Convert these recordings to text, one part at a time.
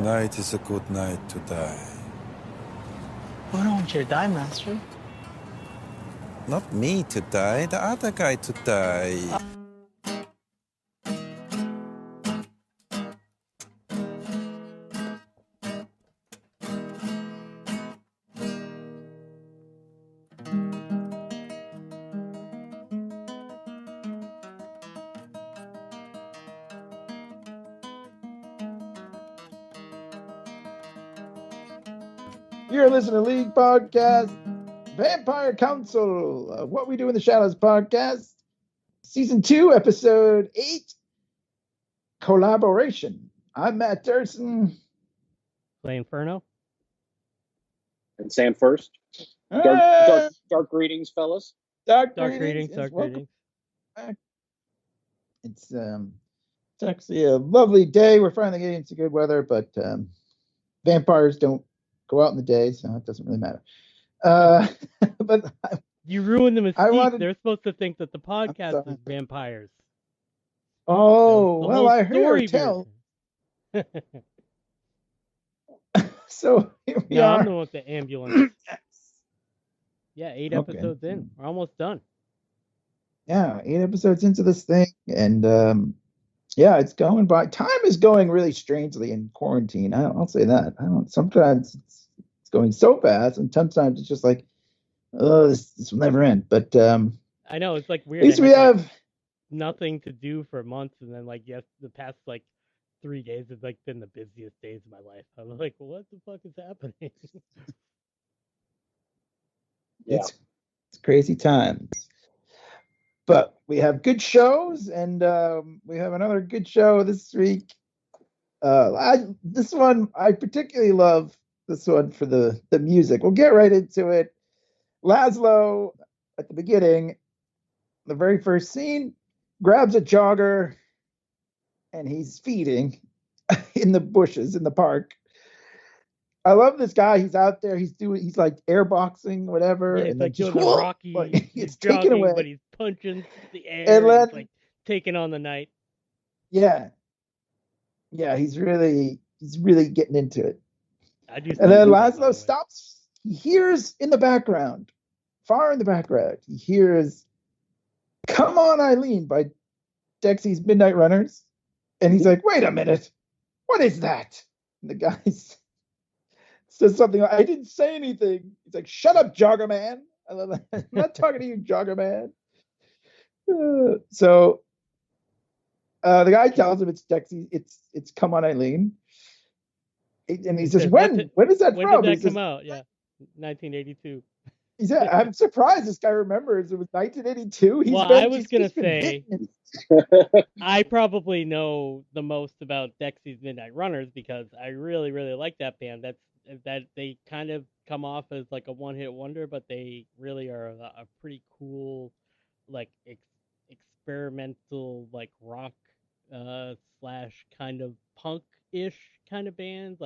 Tonight is a good night to die. Who don't want you to die, Master? Not me to die, the other guy to die. You're listening to League Podcast, Vampire Council, What We Do in the Shadows podcast, Season 2, Episode 8, Collaboration. I'm Matt Dursin. Play Inferno. And Sam Furst. Dark greetings, fellas. Dark greetings. It's actually a lovely day. We're finally getting into good weather, but vampires don't go out in the day, so it doesn't really matter. But you ruined the mystique. They're supposed to think that the podcast is vampires. Oh, well, I heard tell. So here we are. I'm the one with the ambulance. Yeah, 8 episodes in. We're almost done. Yeah, 8 episodes into this thing, and yeah, it's going by. Time is going really strangely in quarantine. I'll say that. Sometimes it's going so fast, and sometimes it's just like, oh, this will never end. But I know it's like weird. At least we have nothing to do for months, and then the past 3 days have been the busiest days of my life. I'm like, what the fuck is happening? Yeah. It's crazy times. But we have good shows, and we have another good show this week. This one, I particularly love this one for the music. We'll get right into it. Laszlo, at the beginning, the very first scene, grabs a jogger, and he's feeding in the bushes in the park. I love this guy. He's out there. He's like airboxing, whatever. Yeah, he's and like just, doing the Rocky. He's jogging, taken away, but he's punching the air. And then, he's taking on the night. Yeah, he's really getting into it. And then Laszlo stops. He hears in the background, far in the background, he hears "Come On, Eileen" by Dexy's Midnight Runners, and he's like, "Wait a minute, what is that?" And the guy says something like, "I didn't say anything." He's like, "Shut up, Jogger Man." I love that. I'm not talking to you, Jogger Man. So the guy tells him it's Dexy. It's "Come On, Eileen." And he says, when is that from? When did that come out? Yeah, 1982. He said, I'm surprised this guy remembers it was 1982. I was going to say, I probably know the most about Dexy's Midnight Runners because I really, really like that band. That they kind of come off as a one-hit wonder, but they really are a pretty cool, experimental, rock slash kind of punk-ish kind of band,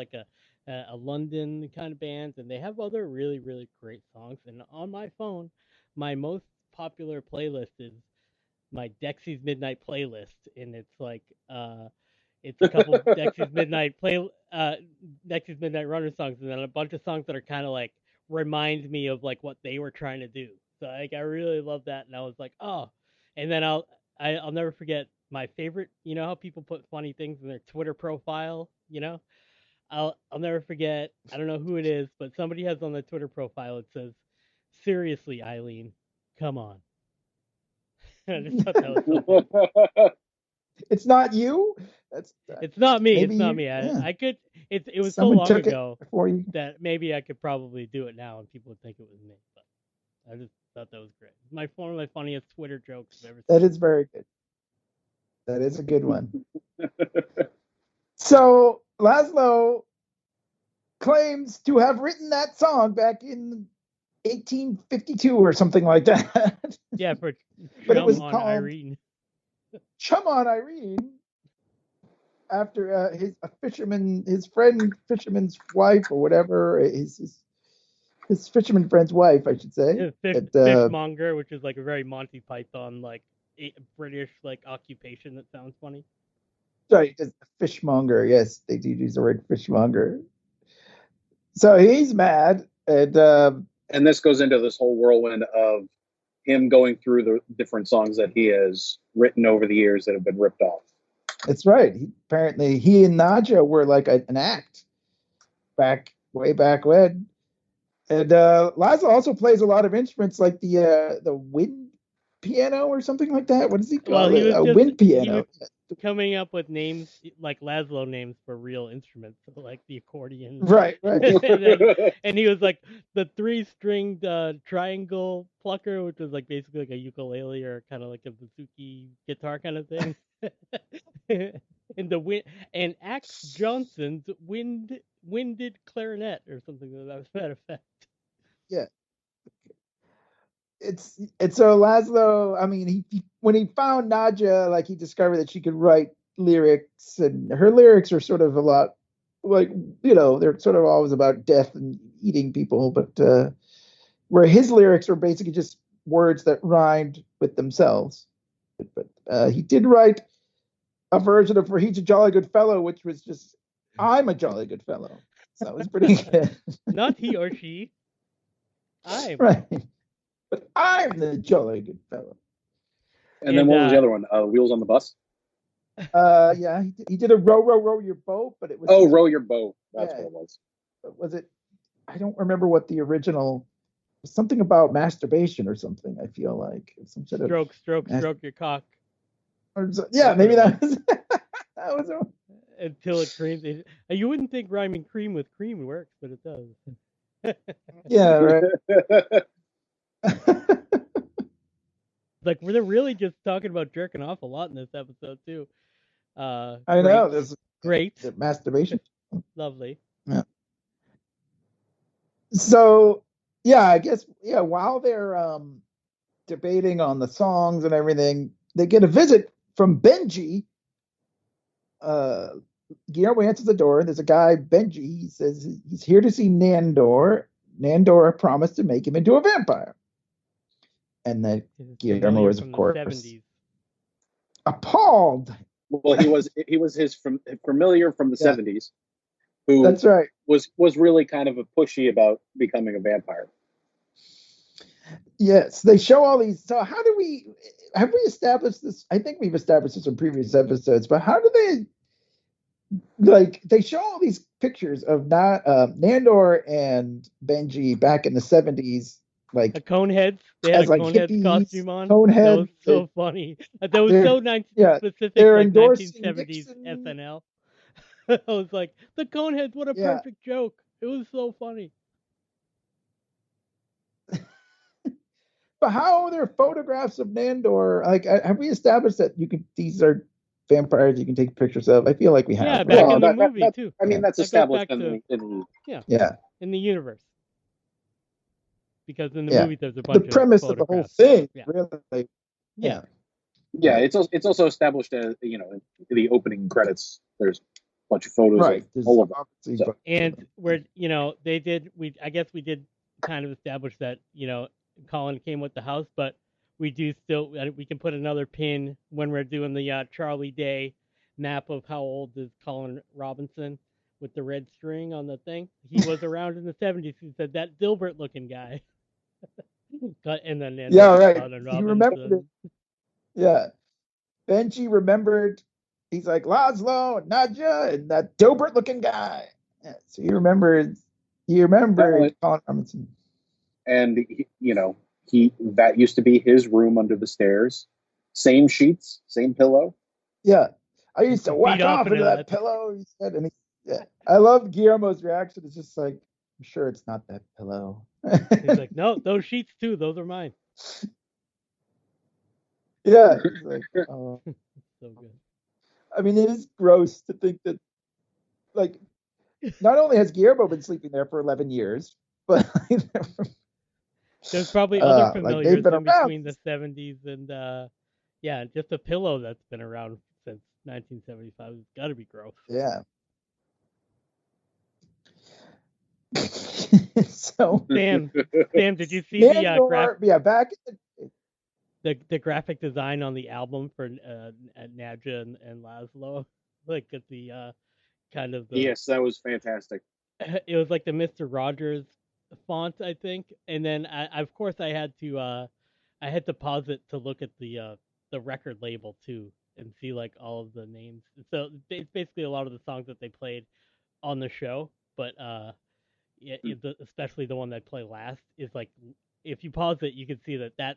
a London kind of band, and they have other really, really great songs. And on my phone, my most popular playlist is my Dexy's Midnight playlist, and it's it's a couple of Dexy's Midnight Runner songs, and then a bunch of songs that are kind of remind me of what they were trying to do. So I really love that, and I was like, oh. And then I'll never forget my favorite. You know how people put funny things in their Twitter profile, I'll never forget, I don't know who it is, but somebody has on the Twitter profile, it says, "Seriously, Eileen, come on." I just thought that was so funny. It's not you? It's not me. It's not me. Yeah. I could. It was Someone so long ago you. that maybe I could probably do it now and people would think it was me. But I just thought that was great. One of my funniest Twitter jokes I've ever seen. That is very good. That is a good one. So Laszlo claims to have written that song back in 1852 or something like that. Yeah, but it was on called Irene. "Chum on Irene," after his fisherman's wife or whatever, his fisherman friend's wife, I should say. Fishmonger, which is a very Monty Python British occupation that sounds funny. Right, it's fishmonger. Yes, they do use the word fishmonger. So he's mad, and And this goes into this whole whirlwind of him going through the different songs that he has written over the years that have been ripped off. that's right. Apparently, he and Nadja were like an act way back when. And Laszlo also plays a lot of instruments, like the wind piano or something like that. What does he call Well, he it? was A wind piano. coming up with names like Laszlo names for real instruments, so like the accordion. Right. and he was like the 3-stringed triangle plucker, which was like basically like a ukulele or kind of like a bazooki guitar kind of thing. and Axe Johnson's winded clarinet or something to that effect. Yeah. It's so Laszlo. I mean, he when he found Nadja, like he discovered that she could write lyrics, and her lyrics are sort of a lot like they're sort of always about death and eating people, but where his lyrics were basically just words that rhymed with themselves. But he did write a version of "For He's a Jolly Good Fellow," which was just "I'm a jolly good fellow." So that was pretty good. Not he or she. Right. But I'm the jolly good fellow. And then what was the other one? Wheels on the Bus? Yeah, he did a row your boat, but it was Row Your Boat. That's what it was. Was it? I don't remember what the original. Something about masturbation or something. I feel like some sort stroke your cock. Yeah, maybe that was. That was. Until it creams. You wouldn't think rhyming cream with cream works, but it does. Yeah, right. Like we're really just talking about jerking off a lot in this episode too. I know. There's great masturbation. Lovely. Yeah. So yeah, I guess while they're debating on the songs and everything, they get a visit from Benji. Guillermo answers the door. There's a guy, Benji. He says he's here to see Nandor. Nandor promised to make him into a vampire. And then Guillermo is, of course, appalled. Well, he was his familiar from the 70s, who that's right was really kind of a pushy about becoming a vampire. Yes, they show all these. So how do we established this? I think we've established this in previous episodes, but how do they show all these pictures of Nandor and Benji back in the 70s, like the Coneheads. They had a like Coneheads hippies, costume on. Conehead, that was so funny. That was so specific, like 1970s SNL. I was like, the Coneheads, what a perfect joke. It was so funny. But how are there photographs of Nandor? Like, have we established that these are vampires you can take pictures of? I feel like we have. Yeah, back in the movie too. I mean, that's established in the universe. Because in the movie there's a bunch of the premise of the whole thing, really. Yeah, it's also established as in the opening credits. There's a bunch of photos of all of them. So. And where I guess we did kind of establish that Colin came with the house, but we can put another pin when we're doing the Charlie Day map of how old is Colin Robinson with the red string on the thing. He was around in the 70s. He said that Dilbert looking guy. And then right. Colin He remembered it. Yeah. Benji remembered. He's like Laszlo and Nadja and that Dilbert looking guy. Yeah, so he remembered Colin Robinson. And that used to be his room under the stairs. Same sheets, same pillow. Yeah, I used to whack off into that pillow. He said, and I love Guillermo's reaction. It's just like, I'm sure it's not that pillow. He's like, no, those sheets too. Those are mine. Yeah, he's like, so good. I mean, it is gross to think that, like, not only has Guillermo been sleeping there for 11 years, but there's probably other familiars in between the 70s and just a pillow that's been around since 1975. It's got to be gross. Yeah. So Sam, did you see the graphic design on the album for Nadja and Laszlo? like at the kind of the Yes, that was fantastic. it was like the Mr. Rogers font, I think. And then of course I had to pause it to look at the record label too and see like all of the names. So it's basically a lot of the songs that they played on the show, but yeah, especially the one that play last is like if you pause it, you can see that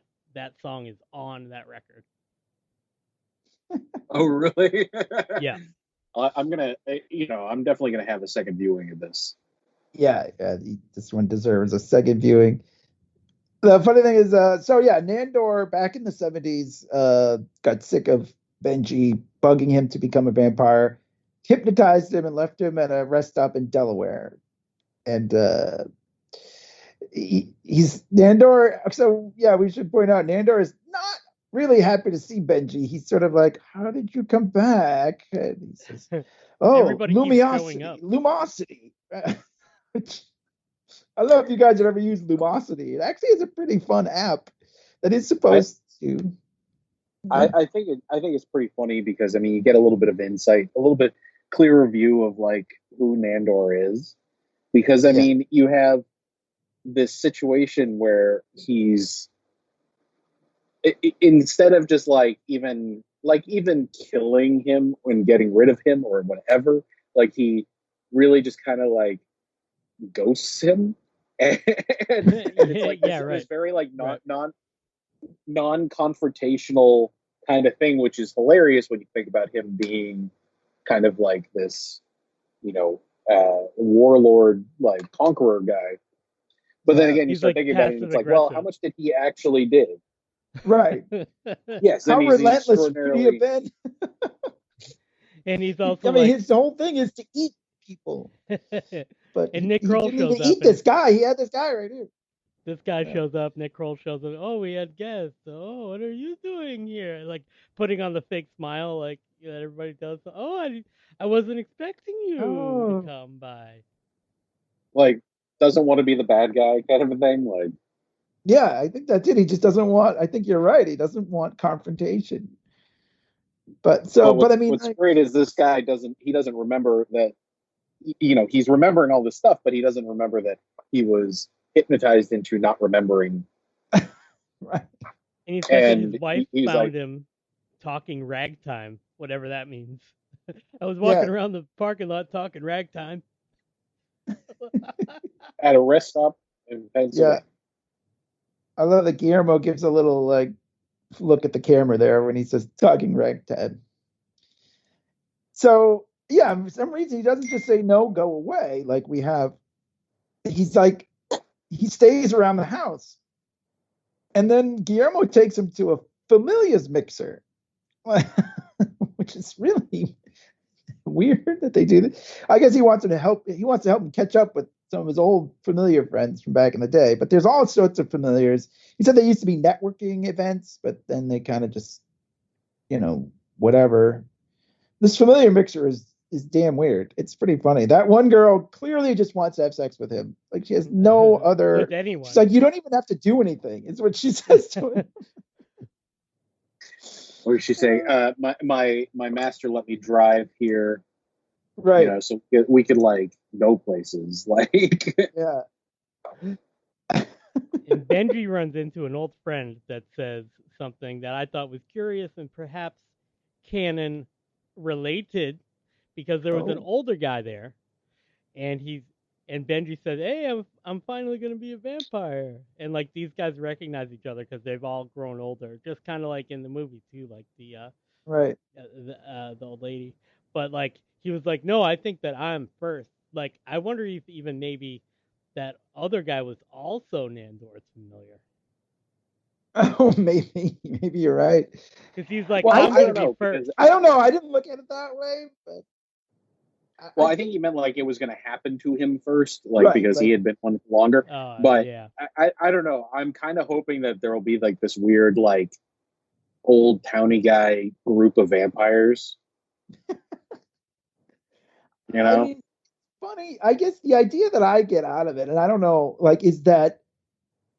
song is on that record. Oh, really? Yeah. I'm definitely gonna have a second viewing of this. Yeah, this one deserves a second viewing. The funny thing is, Nandor back in the 70s got sick of Benji bugging him to become a vampire, hypnotized him, and left him at a rest stop in Delaware. And he's Nandor. So, yeah, we should point out Nandor is not really happy to see Benji. He's sort of like, how did you come back? And he says, oh, Everybody keeps showing up. Lumosity. Which I don't know if you guys have ever used Lumosity. It actually is a pretty fun app that is supposed to. I think it's pretty funny because I mean you get a little bit of insight, a little bit clearer view of like who Nandor is, because I mean you have this situation where he's instead of just like even killing him and getting rid of him or whatever, like he really just kind of like ghosts him. And it's like this very like non-confrontational kind of thing, which is hilarious when you think about him being kind of like this, warlord, like conqueror guy. But then again, you start thinking about it, and it's like, well, how much did he actually do? Right. Yes. How relentless could he have been? And he's also. I mean, his whole thing is to eat people. But and Nick Kroll shows up. Eat this guy. He had this guy right here. This guy shows up. Nick Kroll shows up. Oh, we had guests. Oh, what are you doing here? Like putting on the fake smile, like everybody does. Oh, I wasn't expecting you to come by. Like doesn't want to be the bad guy, kind of a thing. Like, yeah, I think that's it. He just doesn't want. I think you're right. He doesn't want confrontation. But I mean, what's great is this guy doesn't remember that. He's remembering all this stuff, but he doesn't remember that he was hypnotized into not remembering. Right. And he said that his wife found him talking ragtime, whatever that means. I was walking around the parking lot talking ragtime. At a rest stop in Pennsylvania. Yeah. I love that Guillermo gives a little like look at the camera there when he says talking ragtime. So yeah, for some reason he doesn't just say no, go away. Like he's like, he stays around the house. And then Guillermo takes him to a Familia's mixer, which is really weird that they do this. I guess he wants to help him catch up with some of his old Familiar friends from back in the day. But there's all sorts of Familiars. He said they used to be networking events, but then they kind of just, whatever. This Familiar mixer is damn weird. It's pretty funny. That one girl clearly just wants to have sex with him. Like she has no other. With anyone. She's like, you don't even have to do anything. Is what she says to him. Or she's saying, my master let me drive here, right? So we could like go places, like yeah. And Benji runs into an old friend that says something that I thought was curious and perhaps canon related, because there was an older guy there, and Benji said, "Hey, I'm finally gonna be a vampire," and like these guys recognize each other because they've all grown older, just kind of like in the movie too, like the old lady. But like he was like, "No, I think that I'm first." Like I wonder if even maybe that other guy was also Nandor's familiar. Oh, maybe you're right. Because he's like, well, I'm going to be first. I don't know. I didn't look at it that way, but I think he meant like it was going to happen to him first, like because he had been one longer. But yeah. I don't know. I'm kind of hoping that there will be like this weird like old towny guy group of vampires. I mean, funny. I guess the idea that I get out of it, and I don't know, like, is that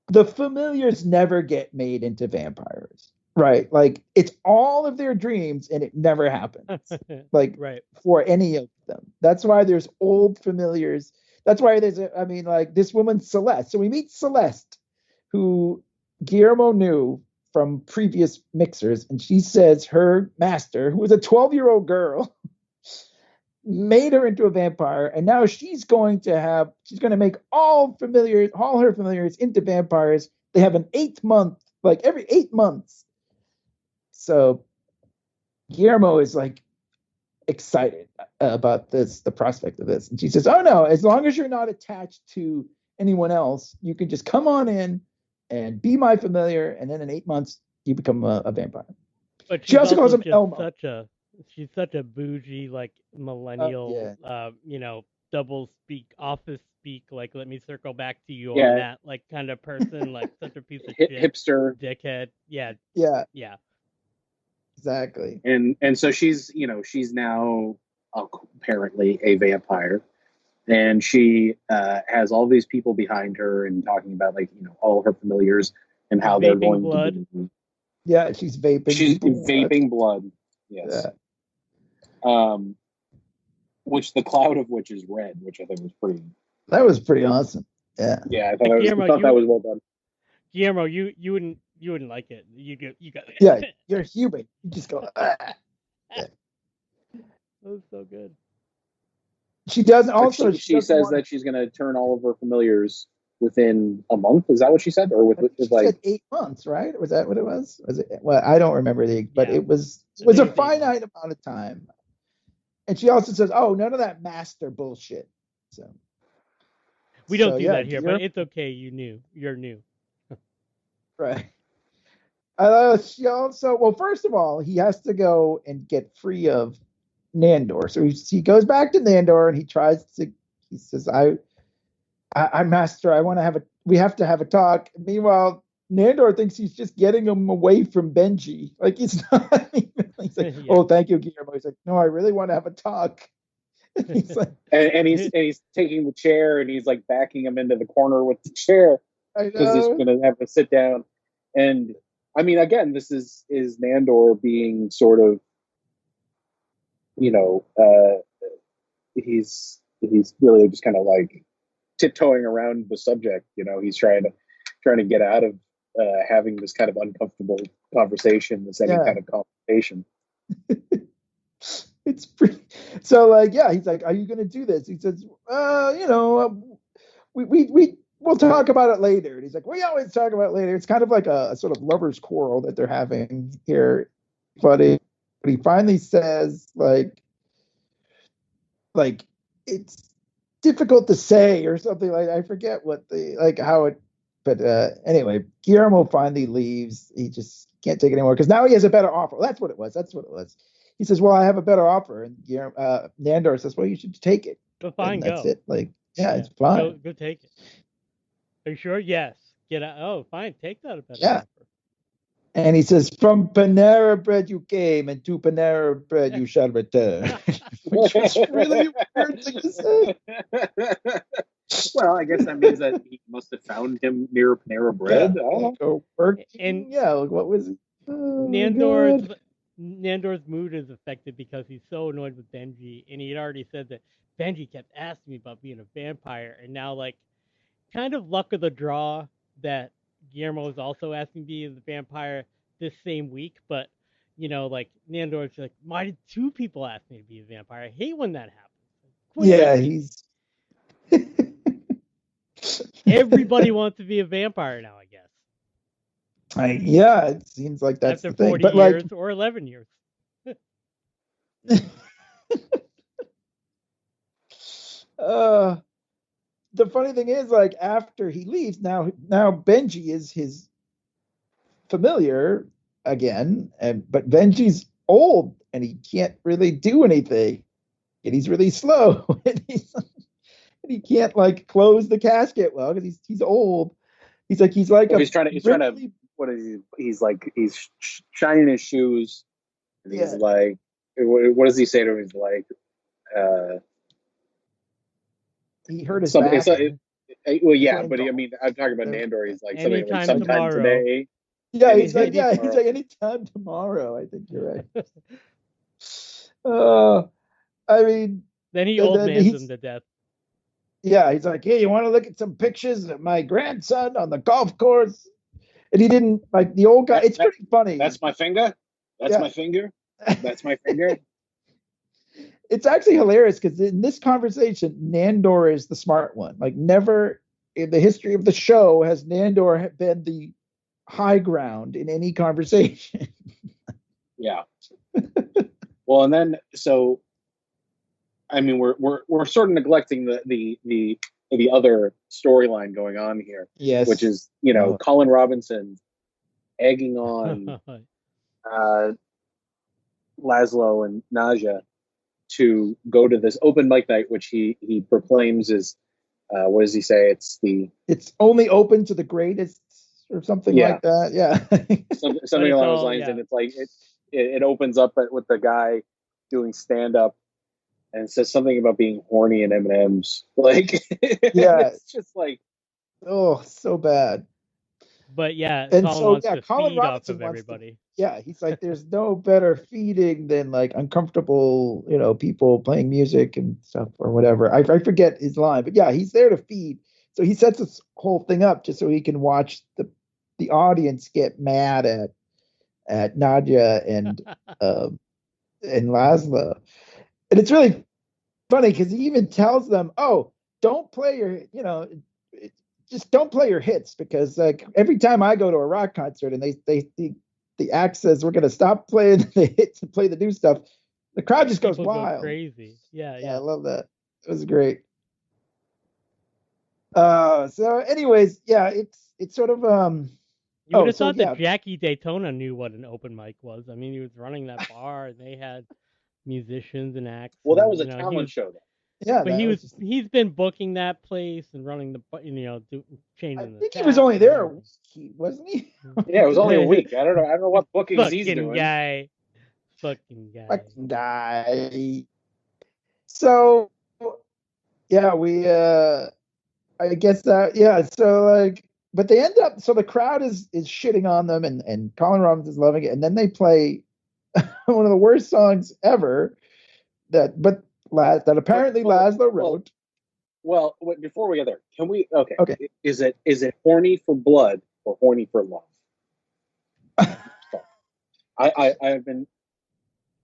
the Familiars never get made into vampires. Right. Like it's all of their dreams and it never happens. Like Right. for any of them. That's why there's old familiars. That's why I mean, like this woman, Celeste. So we meet Celeste, who Guillermo knew from previous mixers. And she says her master, who was a 12-year-old girl, made her into a vampire. And now she's going to make all her familiars into vampires. They have an 8-month, like every 8 months. So Guillermo is like excited about the prospect of this. And she says, oh no, as long as you're not attached to anyone else, you can just come on in and be my familiar. And then in 8 months, you become a vampire. But she also calls him just Elmo. She's such a bougie, like millennial, double speak, office speak, like let me circle back to you on that, like kind of person, like such a piece of shit, hipster, dickhead. Yeah. Exactly. And so she's now apparently a vampire, and she has all these people behind her and talking about all her familiars and how they're going blood. to be. Yeah, she's vaping. She's vaping blood. Yes. Yeah. Which the cloud of which is red, which I think was pretty. That was pretty awesome. Yeah. Yeah, I thought that was well done. Guillermo, you wouldn't like it. You got it. Yeah, you're human. You just go. That was so good. She does also. She says that she's going to turn all of her familiars within a month. Is that what she said, or with she like said 8 months? Right? Was that what it was? Was it? Well, I don't remember but it was a finite amount of time. And she also says, "Oh, none of that master bullshit." So we don't do that here, but it's okay. You're new. Right. She also, well, first of all, he has to go and get free of Nandor. So he goes back to Nandor and he says, I master, we have to have a talk. Meanwhile, Nandor thinks he's just getting him away from Benji. Like he's not even, he's like, oh, thank you, Guillermo. He's like, no, I really want to have a talk. And he's like, and he's taking the chair and he's like backing him into the corner with the chair because he's going to have to sit down. And I mean, again, this is Nandor being sort of, he's really just kind of like tiptoeing around the subject. He's trying to get out of having this kind of uncomfortable conversation, this any kind of conversation. It's pretty. So he's like, "Are you going to do this?" He says, we'll talk about it later." And he's like, "We always talk about it later." It's kind of like a sort of lovers' quarrel that they're having here, but he finally says like it's difficult to say or something like I forget what how it. But anyway, Guillermo finally leaves. He just can't take it anymore because now he has a better offer. That's what it was. He says, "Well, I have a better offer," and Nandor says, "Well, you should take it." Go fine, that's go. it. It's fine. Go take it. Are you sure? Yes. Get out. Oh, fine. Take that better offer. And he says, "From Panera Bread you came, and to Panera Bread you shall return." Which was really weird thing to say. Well, I guess that means that he must have found him near Panera Bread. What was it? Nandor's mood is affected because he's so annoyed with Benji, and he had already said that Benji kept asking me about being a vampire, and now kind of luck of the draw that Guillermo is also asking me to be a vampire this same week, but Nandor's like, why did 2 people ask me to be a vampire? I hate when that happens. He's everybody wants to be a vampire now, I guess. It seems like that's after the thing. 40 but years or 11 years. The funny thing is, after he leaves, now Benji is his familiar again, but Benji's old and he can't really do anything, and he's really slow, and he can't close the casket well because he's old. He's trying to. What is he? He's shining his shoes. And he's like, what does he say to him? He's like, he hurt his back. Well, yeah, but I'm talking about Nandor. He's like something like sometime today. Yeah, he's like, Anytime tomorrow. anytime tomorrow. I think you're right. I mean, Then he and old then mans he's him to death. yeah, he's like, hey, you want to look at some pictures of my grandson on the golf course? And he didn't like the old guy. It's pretty funny. That's my finger. That's Yeah. my finger. That's my finger. It's actually hilarious because in this conversation, Nandor is the smart one. Like, never in the history of the show has Nandor been the high ground in any conversation. Yeah. Well, and then so, I mean, we're sort of neglecting the other storyline going on here, Yes. which is Colin Robinson egging on Laszlo and Naja to go to this open mic night, which he proclaims is what does he say? It's only open to the greatest or something like that. Yeah. something along those lines, and it's like it opens up with the guy doing stand up and says something about being horny and M&Ms. Like, yeah, it's just like, oh, so bad. But yeah, and Colin so wants yeah, to Colin feed Robinson off of wants everybody. he's like, there's no better feeding than like uncomfortable, people playing music and stuff or whatever. I forget his line, but yeah, he's there to feed. So he sets this whole thing up just so he can watch the audience get mad at Nadia and Laszlo. And it's really funny because he even tells them, "Oh, don't play just don't play your hits because like every time I go to a rock concert and the act says we're gonna stop playing the hits and play the new stuff, the crowd just goes wild, crazy." Yeah, I love that. It was great. So, anyways, yeah, it's sort of You would have thought that Jackie Daytona knew what an open mic was. I mean, he was running that bar, and they had musicians and acts. Well, that was a talent show, though. Yeah, but he's been booking that place and running the changing. I think he was only there a week, wasn't he? Yeah, it was only a week. I don't know what bookings he's doing. Fucking guy. So yeah, we I guess that so like, but they end up, so the crowd is shitting on them and Colin Robinson's loving it, and then they play one of the worst songs ever that apparently Laszlo wrote. Well, before we get there, can we? Okay. Is it horny for blood or horny for love? I've been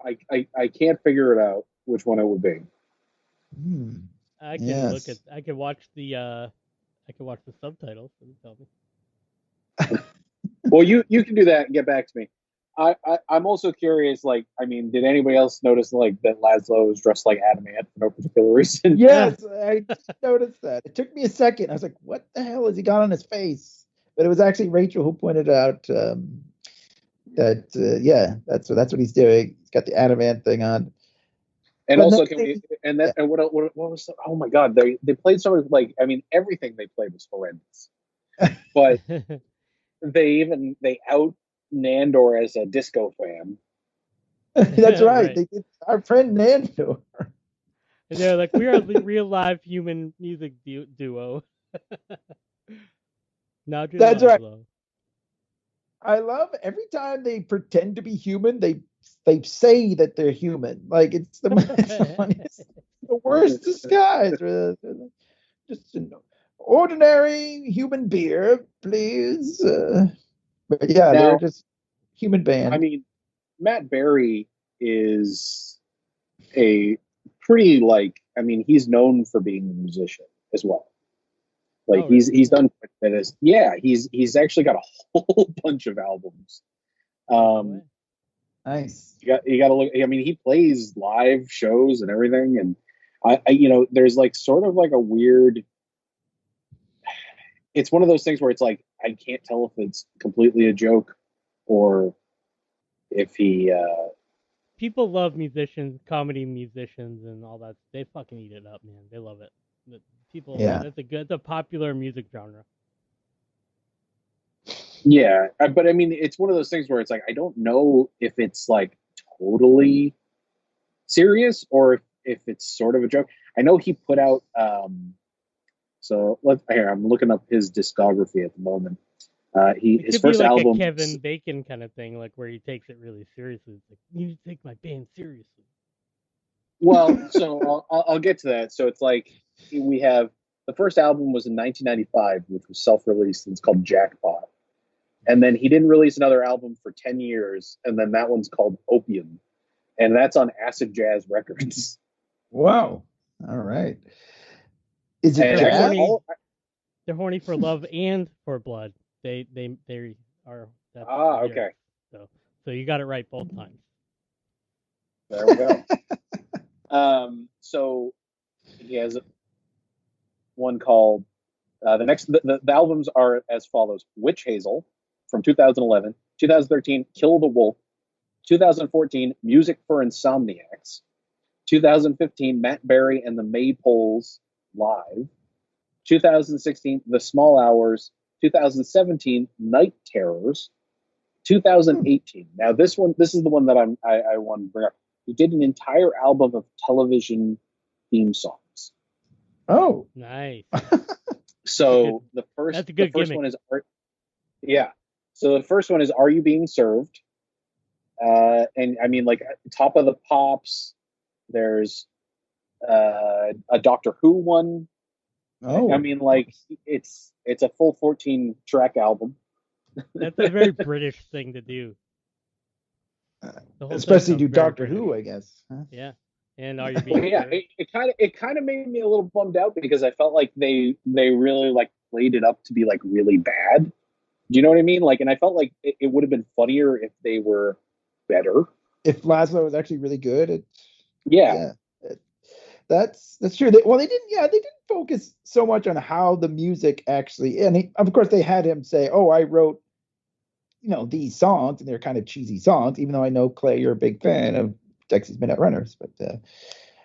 I can't figure it out which one it would be. I can I can watch the subtitles and tell me. Well, you can do that and get back to me. I'm also curious, like, I mean, did anybody else notice, like, that Laszlo was dressed like Adamant for no particular reason? Yes, I noticed that. It took me a second. I was like, what the hell has he got on his face? But it was actually Rachel who pointed out that, that's what he's doing. He's got the Adamant thing on. And but also, what was, oh my God, they played so much, like, I mean, everything they played was horrendous. But they out Nandor as a disco fan. That's right. They did, our friend Nandor. And they're like, we are the real live human music duo. That's right. I love every time they pretend to be human, they say that they're human. Like it's the funniest, the worst disguise. Just an ordinary human beer, please. But yeah, they're just human band. I mean, Matt Berry is a pretty, like, I mean, he's known for being a musician as well. Like he's done that. He's actually got a whole bunch of albums. Nice. You got to look. I mean, he plays live shows and everything, and I there's like sort of like a weird. It's one of those things where it's like I can't tell if it's completely a joke or if he. People love musicians, comedy musicians, and all that. They fucking eat it up, man. They love it. People, that's a popular music genre. Yeah, but I mean, it's one of those things where it's like I don't know if it's like totally serious or if it's sort of a joke. I know he put out. So I'm looking up his discography at the moment. It His could be first like album. a Kevin Bacon kind of thing, like where he takes it really seriously. It's like, you need to take my band seriously. Well, so I'll get to that. So it's like we have the first album was in 1995, which was self-released. And it's called Jackpot, and then he didn't release another album for 10 years, and then that one's called Opium, and that's on Acid Jazz Records. Wow. All right. Is it And They're jazz? horny. They're horny for love and for blood. They are. That's the okay. lyrics. So you got it right both times. There we go. So he has one called the albums are as follows: Witch Hazel from 2011, 2013, Kill the Wolf, 2014, Music for Insomniacs, 2015, Matt Berry and the Maypoles Live, 2016, The Small Hours, 2017, Night Terrors, 2018. Now this is the one that I want to bring up. He did an entire album of television theme songs. Oh, Nice. So That's the a good first gimmick. one is yeah. So the first one is Are You Being Served? And I mean, like, Top of the Pops. There's a Doctor Who one. oh. I mean, like, it's a full 14-track album. That's a very British thing to do. The whole thing Especially sounds do very Doctor British. Who, I guess. Huh? Yeah. And are you Well, being yeah, served? it kind of made me a little bummed out because I felt like they really like played it up to be like really bad. Do you know what I mean? Like, and I felt like it would have been funnier if they were better. If Laszlo was actually really good, Yeah. That's true. They didn't focus so much on how the music actually, and of course they had him say, "Oh, I wrote, these songs," and they're kind of cheesy songs. Even though I know Clay, you're a big fan of Texas Midnight Runners, but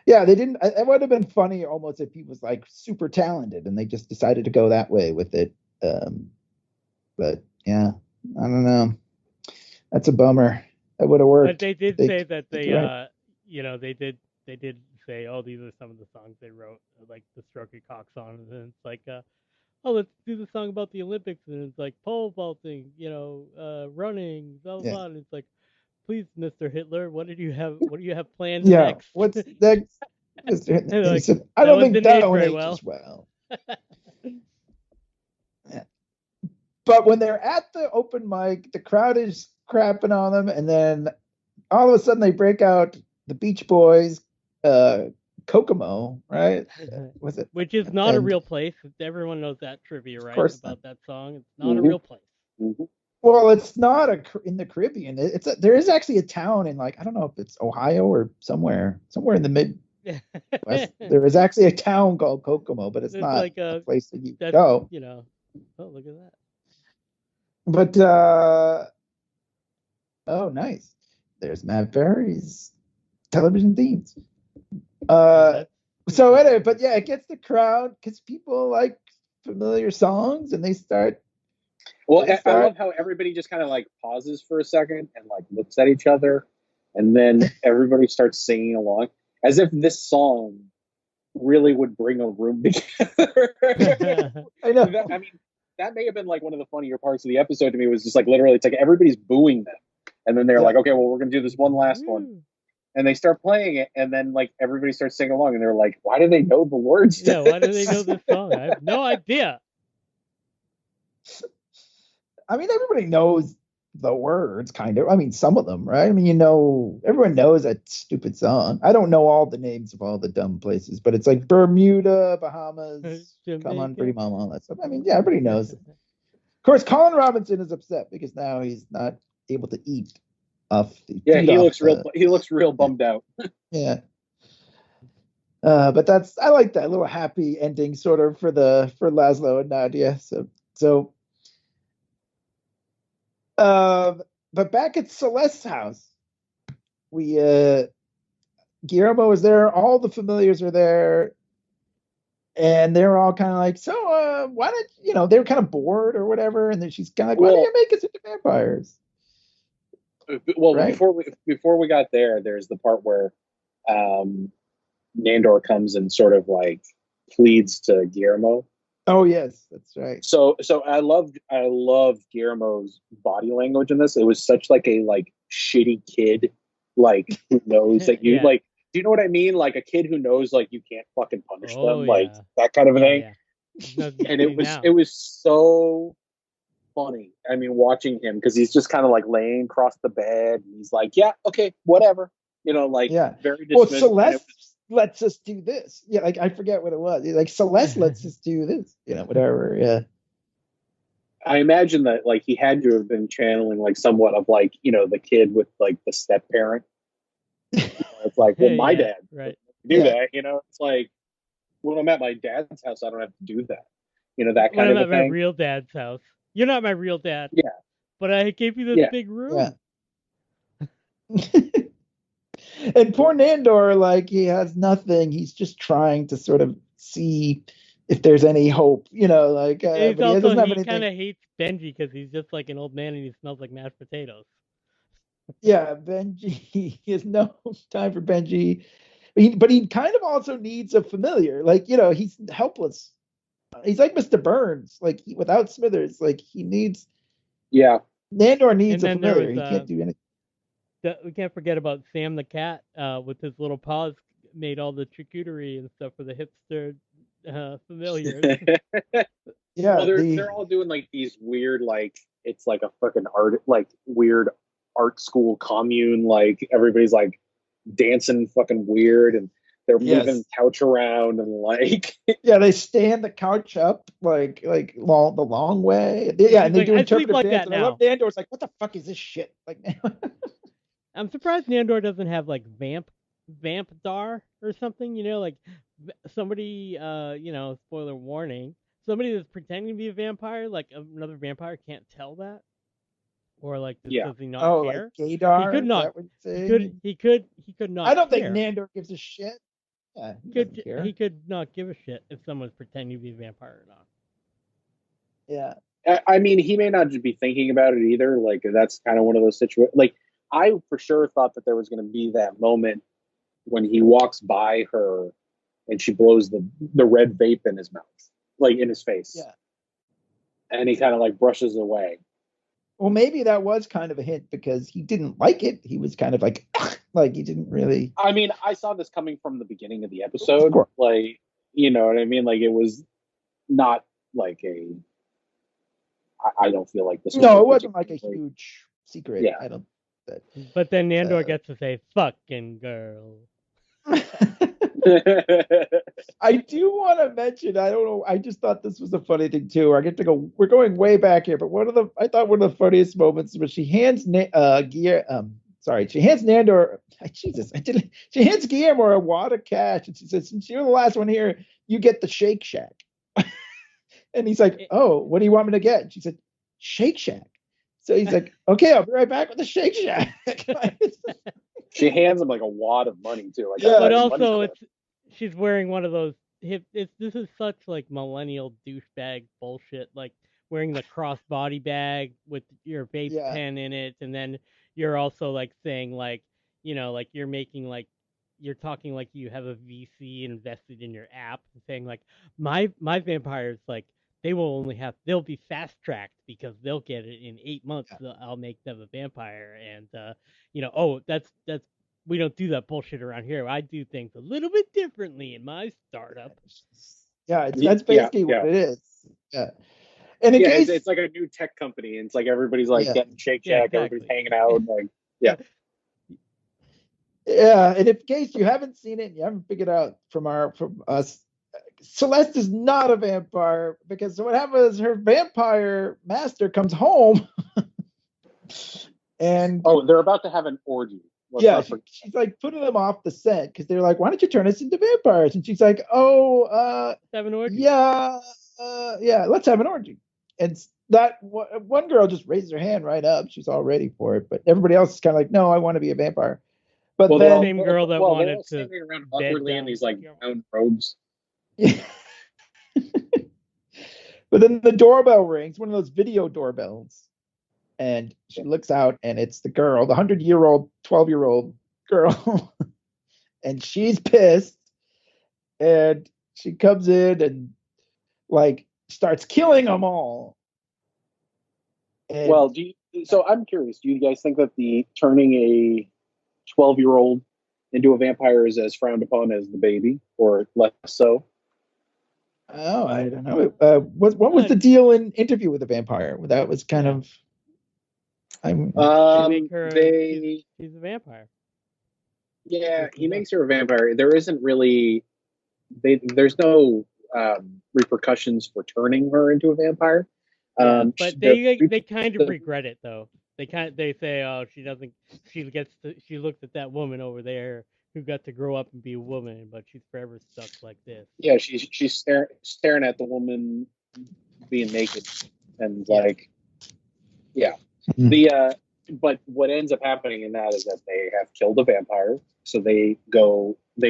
yeah, they didn't. It would have been funny almost if he was like super talented, and they just decided to go that way with it. But yeah, I don't know. That's a bummer. That would have worked. But they did say that they, right. they did say, oh, these are some of the songs they wrote, like the Strokey Cock song, and then it's like, oh, let's do the song about the Olympics, and it's like pole vaulting, running, blah blah blah. And it's like, please, Mr. Hitler, what do you have planned next? What's next, Mr. Hitler? Like, He said, I don't think that one very ages well. Yeah. But when they're at the open mic, the crowd is crapping on them, and then all of a sudden they break out the Beach Boys, Kokomo, right? Was it? Which is not a real place. Everyone knows that trivia, right? About that song. It's not a real place. Mm-hmm. Well, it's not in the Caribbean. There is actually a town in, like, I don't know if it's Ohio or somewhere in the Midwest. There is actually a town called Kokomo, but it's not like a place that you go. Oh, look at that. But oh, nice. There's Matt Berry's television themes. So anyway, but yeah, it gets the crowd because people like familiar songs, and they start. Well, I love how everybody just kind of like pauses for a second and like looks at each other, and then everybody starts singing along as if this song really would bring a room together. I know. That may have been like one of the funnier parts of the episode to me. Was just like literally, it's like everybody's booing them, and then they're like, okay, well, we're gonna do this one last one. And they start playing it, and then like everybody starts singing along, and they're like, "Why do they know the words?" Yeah, why do they know this song? I have no idea. I mean, everybody knows the words, kind of. I mean, some of them, right? I mean, everyone knows that stupid song. I don't know all the names of all the dumb places, but it's like Bermuda, Bahamas, Come On, Pretty Mama, all that stuff. I mean, yeah, everybody knows it. Of course, Colin Robinson is upset because now he's not able to eat. He looks real bummed out. Yeah. But I like that little happy ending sort of for Laszlo and Nadia. So but back at Celeste's house, Guillermo is there, all the familiars are there, and they're all kind of like, so why don't they were kind of bored or whatever, and then she's kind of like, why don't you make us into vampires? Well, right? before we got there, there's the part where Nandor comes and sort of like pleads to Guillermo Oh yes, that's right. So I loved Guillermo's body language in this. It was such like a like shitty kid, like who knows that you Yeah. like. Do you know what I mean? Like a kid who knows like you can't fucking punish Oh, them, like yeah. that kind of a Yeah, thing. yeah. There's nothing you And can do now. it was so funny. I mean, watching him because he's just kind of like laying across the bed and he's like, yeah, okay, whatever. You know, like Yeah. very Well, dismissive. And it Celeste lets us do this. Yeah, like I forget what it was. Like Celeste lets us do this. You know, whatever. Yeah. I imagine that like he had to have been channeling like somewhat of like, you know, the kid with like the step parent. It's like, well, my Yeah, dad right. do Yeah. that, you know. It's like when I'm at my dad's house, I don't have to do that. You know, that When kind I'm of a at my thing. real dad's house. You're not my real dad. Yeah. But I gave you this Yeah. big room. Yeah. And poor Nandor, like he has nothing. He's just trying to sort of see if there's any hope, you know, like. He's But he also, doesn't have he anything. kind of hates Benji because he's just like an old man and he smells like mashed potatoes. Yeah, Benji. He has no time for Benji. But he kind of also needs a familiar. Like, you know, he's helpless. He's like Mr. Burns. Like without Smithers, like he needs. Yeah. Nandor needs And a then there familiar. was, He can't do anything. We can't forget about Sam the cat with his little paws made all the charcuterie and stuff for the hipster familiars. Yeah, Well, they're all doing like these weird like it's like a fucking art like weird art school commune. Like everybody's like dancing fucking weird and they're moving the couch around and like yeah, they stand the couch up like the long way. Yeah, and they like, do I sleep interpretive like dance. that And I love now. Nandor's like, what the fuck is this shit? Like, I'm surprised Nandor doesn't have like vamp dar or something, you know, like somebody you know, spoiler warning, somebody that's pretending to be a vampire, like another vampire can't tell that. Or like does he not care? Like gaydar. He could not. Is that what you're saying? He could not. I don't care. think Nandor gives a shit. Yeah, He could not give a shit if someone's pretending to be a vampire or not. Yeah. I mean, he may not just be thinking about it either. Like that's kind of one of those situations. Like I for sure thought that there was going to be that moment when he walks by her and she blows the red vape in his mouth, like in his face. Yeah. And he kind of like brushes away. Well, maybe that was kind of a hint because he didn't like it. He was kind of like he didn't really. I mean, I saw this coming from the beginning of the episode. Like, you know what I mean? Like, it was not like a. I don't feel like this. No, it wasn't like a huge secret. Yeah. I don't. But then Nandor gets to say "fucking girl." I do want to mention. I don't know. I just thought this was a funny thing too. I get to go. We're going way back here, but I thought one of the funniest moments was she hands she hands Nandor. Jesus, she hands Guillermo a wad of cash, and she says, "Since you're the last one here, you get the Shake Shack." And he's like, "Oh, what do you want me to get?" And she said, "Shake Shack." So he's like, "Okay, I'll be right back with the Shake Shack." She hands him like a wad of money too. Like, yeah, but also she's wearing one of those this is such like millennial douchebag bullshit. Like wearing the crossbody bag with your vape pen in it, and then you're also like saying like, you know, like you're making like you're talking like you have a VC invested in your app, and saying like my vampires like they'll be fast tracked because they'll get it in 8 months. Yeah. So I'll make them a vampire, and you know, that's we don't do that bullshit around here. I do things a little bit differently in my startup. Yeah, that's basically what it is. Yeah. And it's like a new tech company, and it's like everybody's like getting Shake Shack, exactly. Everybody's hanging out, like Yeah, and in case you haven't seen it, and you haven't figured out from us, Celeste is not a vampire because what happens is her vampire master comes home, and they're about to have an orgy. She's like putting them off the scent because they're like, "Why don't you turn us into vampires?" And she's like, "Let's have an orgy." Yeah, let's have an orgy. And that one girl just raised her hand right up. She's all ready for it, but everybody else is kind of like, "No, I want to be a vampire." But then the same girl that wanted to standing around awkwardly in these like brown robes. Yeah. But then the doorbell rings, one of those video doorbells. And she looks out, and it's the girl, the 100-year-old, 12-year-old girl. And she's pissed. And she comes in, and like starts killing them all. And Well, so I'm curious. Do you guys think that the turning a 12-year-old into a vampire is as frowned upon as the baby, or less so? oh, I don't know. What was the deal in Interview with a Vampire? That was kind of. They make her. She's a vampire. Yeah, he makes her a vampire. There isn't really. There's no repercussions for turning her into a vampire. But they kind of regret it though. They say, oh, she doesn't. She looks at that woman over there who got to grow up and be a woman, but she's forever stuck like this. Yeah, she's staring at the woman being naked, and but what ends up happening in that is that they have killed a vampire, so they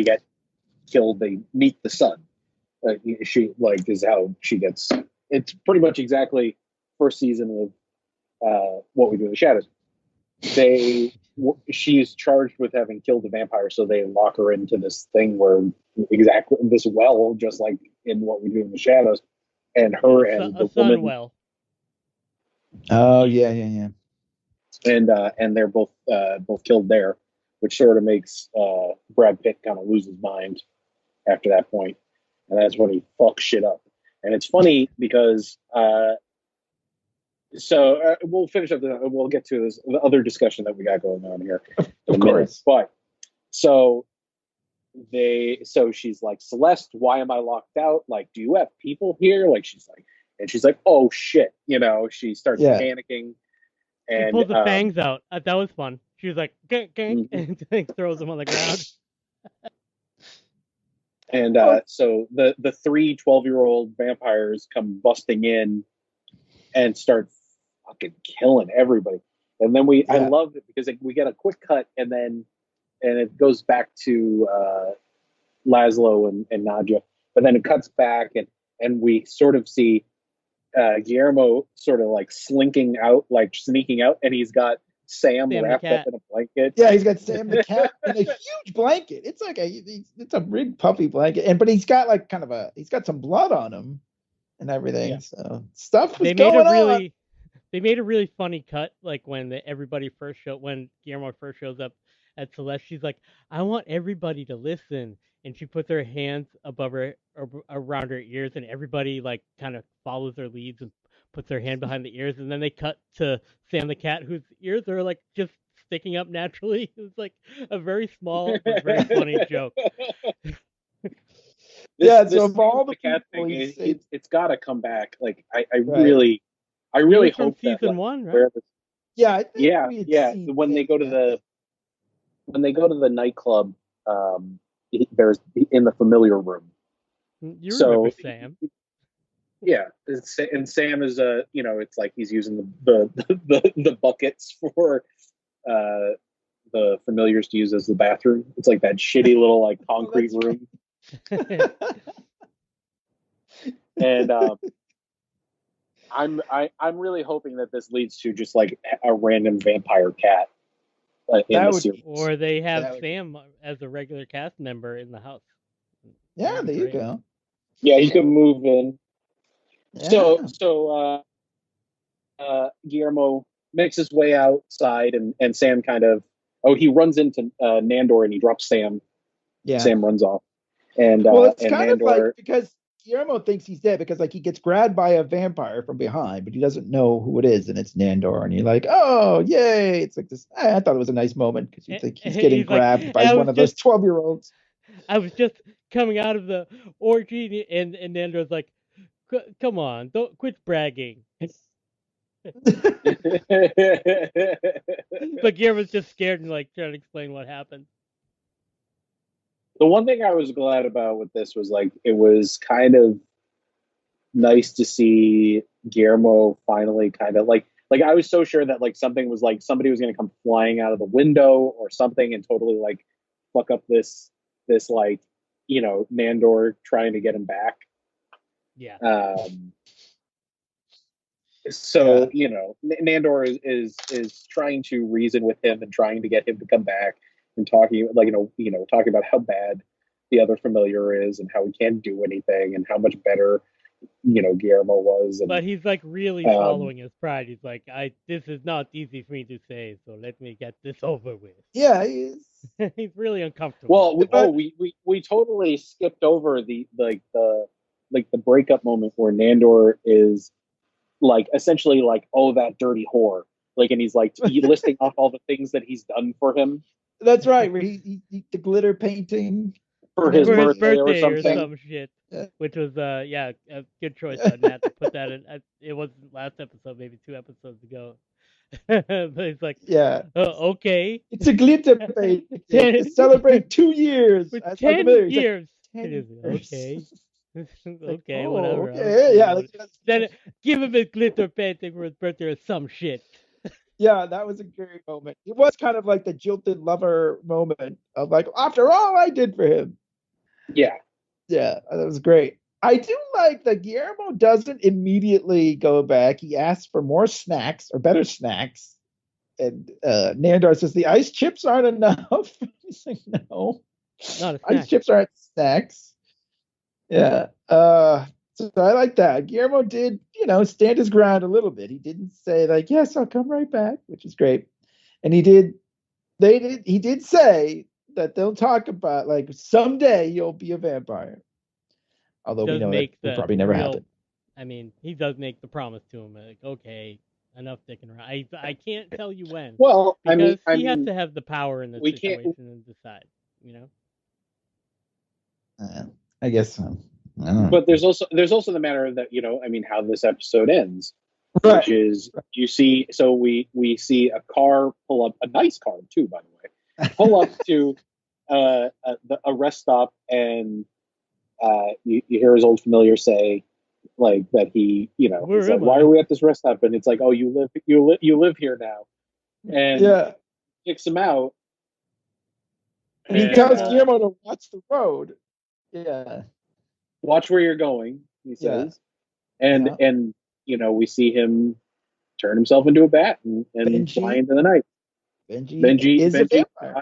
get killed. They meet the son. Is how she gets. It's pretty much exactly first season of What We Do in the Shadows. She's charged with having killed the vampire, so they lock her into this thing where exactly this well, just like in What We Do in the Shadows, and her and the woman. Well. Oh yeah. And they're both killed there, which sort of makes Brad Pitt kind of lose his mind after that point, and that's when he fucks shit up. And it's funny because we'll finish up. We'll get to the other discussion that we got going on here. Of course. But so she's like, Celeste, why am I locked out? Like, do you have people here? Like, she's like, oh shit, she starts panicking. And she pulled the fangs out. That was fun. She was like, gang, and throws them on the ground. And so the 3 12-year-old vampires come busting in and start fucking killing everybody. And then I love it because we get a quick cut and it goes back to Laszlo and Nadia. But then it cuts back and we sort of see Guillermo sort of like slinking out, like sneaking out, and he's got Sam wrapped up in a blanket. Yeah, he's got Sam the cat in a huge blanket. It's like it's a big puffy blanket, but he's got like he's got some blood on him and everything. Yeah. So stuff was going on. They made a really funny cut, like when when Guillermo first shows up at Celeste. She's like, I want everybody to listen. And she puts her hands above around her ears, and everybody like kind of follows her leads and puts their hand behind the ears. And then they cut to Sam the cat, whose ears are like just sticking up naturally. It was like a very small but very funny joke. So of all the cat thing, it's got to come back. Like I really hope from that season 1, right? When they go to the nightclub. There's in the familiar room. You remember Sam? Yeah, and Sam is it's like he's using the buckets for the familiars to use as the bathroom. It's like that shitty little like concrete room. And I'm really hoping that this leads to just like a random vampire cat. Or they have Sam as a regular cast member in the house. Yeah, there you go. Yeah, he could move in. Yeah. So Guillermo makes his way outside, and Sam he runs into Nandor and he drops Sam. Yeah. Sam runs off. And it's and kind Nandor, of like because Guillermo thinks he's dead because like he gets grabbed by a vampire from behind, but he doesn't know who it is, and it's Nandor, and you're like, oh yay! It's like this. I thought it was a nice moment because you think he's getting grabbed by one of those 12-year-olds. I was just coming out of the orgy, and Nandor's like, come on, don't quit bragging. But Guillermo's just scared and like trying to explain what happened. The one thing I was glad about with this was like it was kind of nice to see Guillermo finally kind of like I was so sure that like something was like somebody was going to come flying out of the window or something and totally like fuck up this like Nandor trying to get him back. Yeah. So Nandor is trying to reason with him and trying to get him to come back. And talking talking about how bad the other familiar is and how he can't do anything and how much better Guillermo was. And, But he's like really swallowing his pride. He's like, this is not easy for me to say, so let me get this over with. Yeah, he's really uncomfortable. Well, we totally skipped over the breakup moment where Nandor is like essentially like, oh, that dirty whore, like, and he's like listing off all the things that he's done for him. That's right. Where he the glitter painting for his For birthday, his or something. some shit. Yeah. Which was a good choice on that to put that in. It wasn't last episode, maybe 2 episodes ago. But it's like, okay, it's a glitter painting to celebrate 2 years. with That's 10 like, years. 10 It is years. okay. Like, Okay, oh, whatever. okay, yeah. Then give him a glitter painting for his birthday or some shit. Yeah, that was a great moment. It was kind of like the jilted lover moment of like, after all I did for him. Yeah, that was great. I do like that Guillermo doesn't immediately go back. He asks for more snacks or better snacks. And Nandor says the ice chips aren't enough. He's like, no, Not a snack. ice chips aren't snacks. Yeah. So I like that. Guillermo did, stand his ground a little bit. He didn't say like, yes, I'll come right back, which is great. And he did say that they'll talk about like someday you'll be a vampire. Although we know that will probably never happen. I mean, he does make the promise to him, like, okay, enough dicking around. I can't tell you when. Well, because I he has mean, to have the power in this situation and decide, I guess so. I don't know. But there's also the matter that how this episode ends, right. Which is you see. So we see a car pull up, a nice car too, by the way, pull up to a rest stop, and you hear his old familiar say, like, that he he's like, why are we at this rest stop? And it's like, oh, you live here now, and kicks him out. And he tells Guillermo to watch the road. Yeah. Watch where you're going, he says. And we see him turn himself into a bat and fly into the night. Benji is a vampire.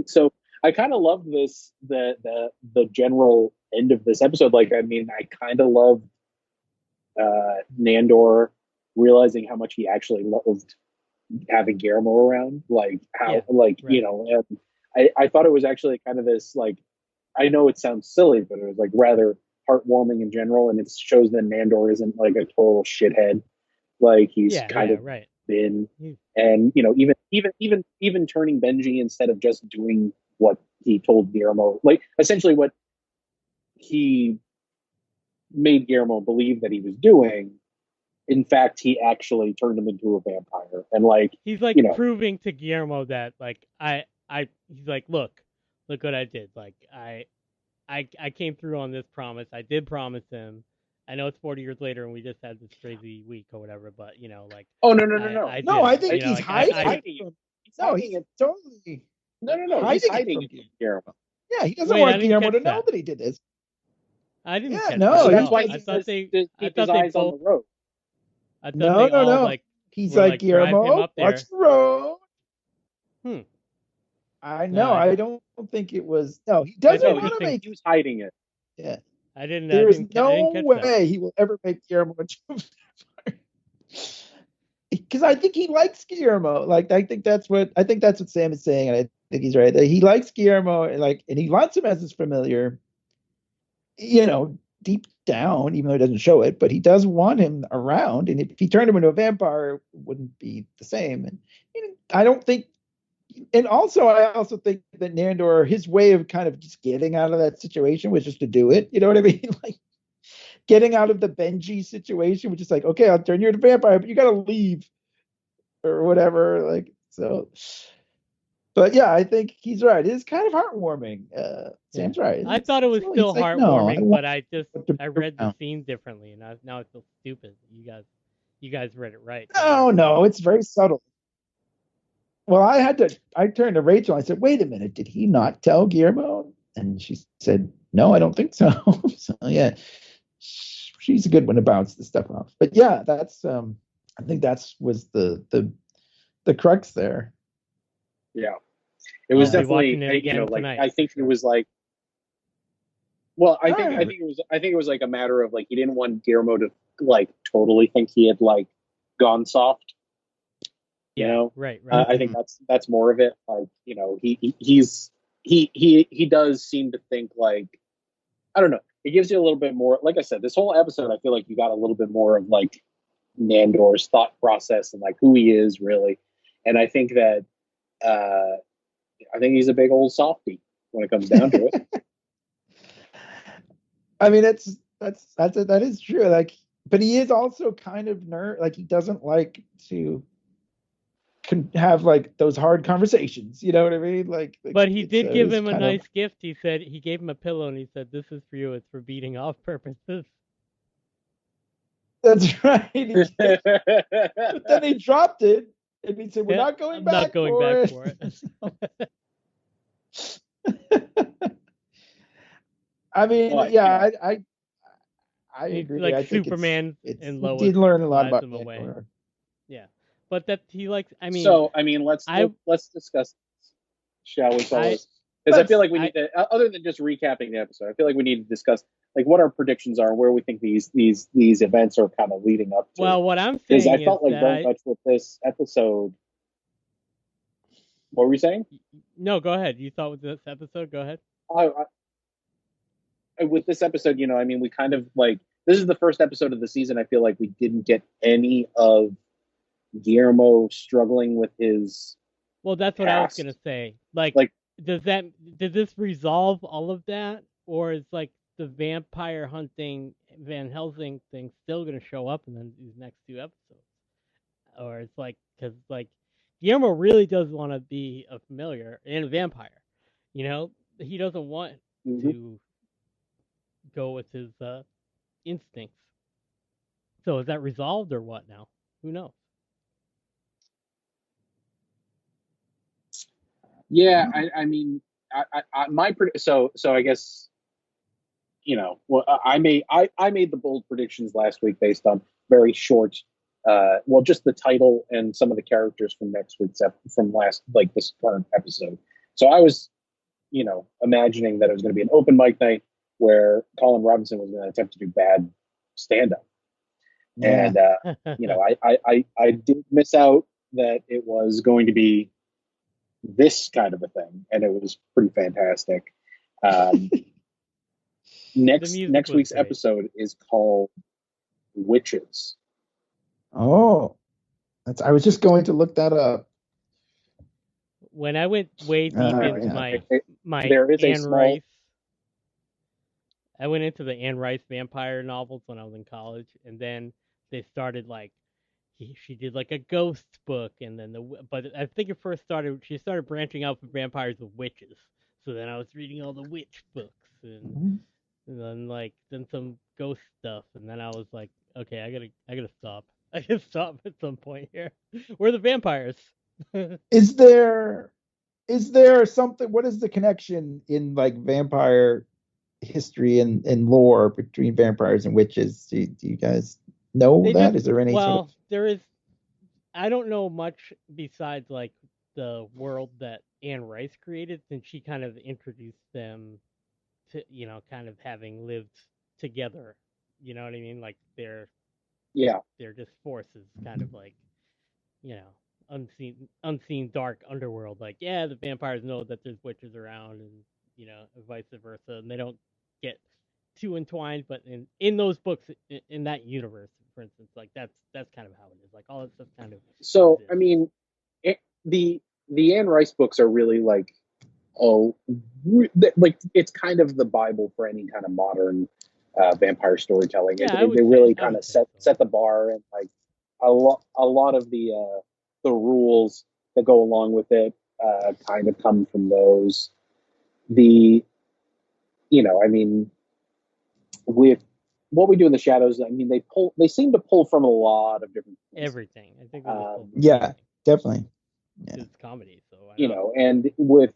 So I kind of love this, the general end of this episode. Like, I mean, I kind of love Nandor realizing how much he actually loved having Guillermo around. Like how, and I thought it was actually kind of this, like, I know it sounds silly, but it was like rather heartwarming in general, and it shows that Nandor isn't like a total shithead. Like, he's been, and even turning Benji instead of just doing what he told Guillermo, like essentially what he made Guillermo believe that he was doing. In fact, he actually turned him into a vampire, and like he's like proving to Guillermo that like he's like, look what I did. Like I came through on this promise. I did promise him. I know it's 40 years later and we just had this crazy week or whatever, but like, oh no, I think he's hiding it. He's totally no. He's hiding it from Guillermo. Yeah, he doesn't want Guillermo to know that he did this. I didn't. Yeah, no, that's why I thought they keep his eyes on the road. I thought no. Like, he's like, Guillermo, watch the road. I know. No, I don't think it was. No, he doesn't want to make. He was hiding it. Yeah. There is no way he will ever make Guillermo a vampire. Because I think he likes Guillermo. Like, I think that's what Sam is saying, and I think he's right. That he likes Guillermo, and he wants him as his familiar. Deep down, even though he doesn't show it, but he does want him around. And if he turned him into a vampire, it wouldn't be the same. And I don't think. And also, I also think that Nandor, his way of kind of just getting out of that situation was just to do it. You know what I mean? Like, getting out of the Benji situation, which is like, okay, I'll turn you into a vampire, but you got to leave or whatever. Like, so. But yeah, I think he's right. It is kind of heartwarming. Sam's right. I thought it was still heartwarming, but I read the scene differently, and now I feel stupid. You guys read it right. No, it's very subtle. Well, I turned to Rachel and I said, wait a minute, did he not tell Guillermo? And she said, no, I don't think so. So yeah, she's a good one to bounce this stuff off. But yeah, that's I think was the crux there. Yeah. It was definitely, like, I think it was like, Well, I think it was like a matter of like he didn't want Guillermo to like totally think he had like gone soft. You know, right. I think that's more of it. Like, you know, he does seem to think like, I don't know. It gives you a little bit more. Like I said, this whole episode, I feel like you got a little bit more of like Nandor's thought process and like who he is really. And I think that I think he's a big old softie when it comes down to it. I mean, that is true. Like, but he is also kind of nerd. Like, he doesn't like to have like those hard conversations. You know what I mean? But he did so give it is him a kind of- nice gift. He said he gave him a pillow and he said, "This is for you. It's for beating off purposes." That's right. But then he dropped it and he said, "We're not going I'm back not going for back it." for it. I mean, But, yeah, I It's agree. like I think Superman it's and we Lois did learn a lot flies about him away. Nandor. Yeah, but that he likes. I mean, so I mean, let's discuss, shall we, fellas? Because I feel like we need to, other than just recapping the episode, I feel like we need to discuss like what our predictions are, where we think these events are kind of leading up to. well, what I'm Because saying I felt like very much with this episode. What were you saying? No, go ahead. You thought with this episode? Go ahead. With this episode, you know, I mean, we kind of like, this is the first episode of the season. I feel like we didn't get any of Guillermo struggling with his. Well, that's what I was gonna say. Like, did this resolve all of that, or is like the vampire hunting Van Helsing thing still gonna show up in these next two episodes? Or it's like, because like Guillermo really does want to be a familiar and a vampire, you know, he doesn't want to go with his instincts. So is that resolved or what now? Who knows? Yeah, I mean, so I guess, you know, well, I made the bold predictions last week based on very short, well, just the title and some of the characters from next week's this current episode. So I was, you know, imagining that it was going to be an open mic night where Colin Robinson was going to attempt to do bad stand up. Yeah. And, you know, I did miss out that it was going to be this kind of a thing, and it was pretty fantastic. Next week's episode is called Witches. Oh, I was just going to look that up. When I went way deep into my there is Anne Rice, I went into the Anne Rice vampire novels when I was in college, and then they started like she did like a ghost book, and then but I think it first she started branching out from vampires with witches. So then I was reading all the witch books and then some ghost stuff, and then I was like, okay, I gotta stop. I gotta stop at some point here. We're the vampires. Is there something? What is the connection in like vampire history and lore between vampires and witches? Do you guys know that? Is there any? There is. I don't know much besides like the world that Anne Rice created, since she kind of introduced them to, you know, kind of having lived together. You know what I mean? Like they're just forces, kind of like, you know, unseen dark underworld. Like, yeah, the vampires know that there's witches around, and you know, vice versa, and they don't get too entwined. But in those books, in that universe, for instance, like that's kind of how it is. Like all that stuff kind of. So exists. I mean, the Anne Rice books are really like, like it's kind of the Bible for any kind of modern vampire storytelling. Yeah, they really kind of set the bar, and like a lot of the rules that go along with it kind of come from those. You know, I mean, with What We Do in the Shadows, I mean, they seem to pull from a lot of different things. Everything. I think. Yeah, definitely. Yeah. It's comedy, so you know, and with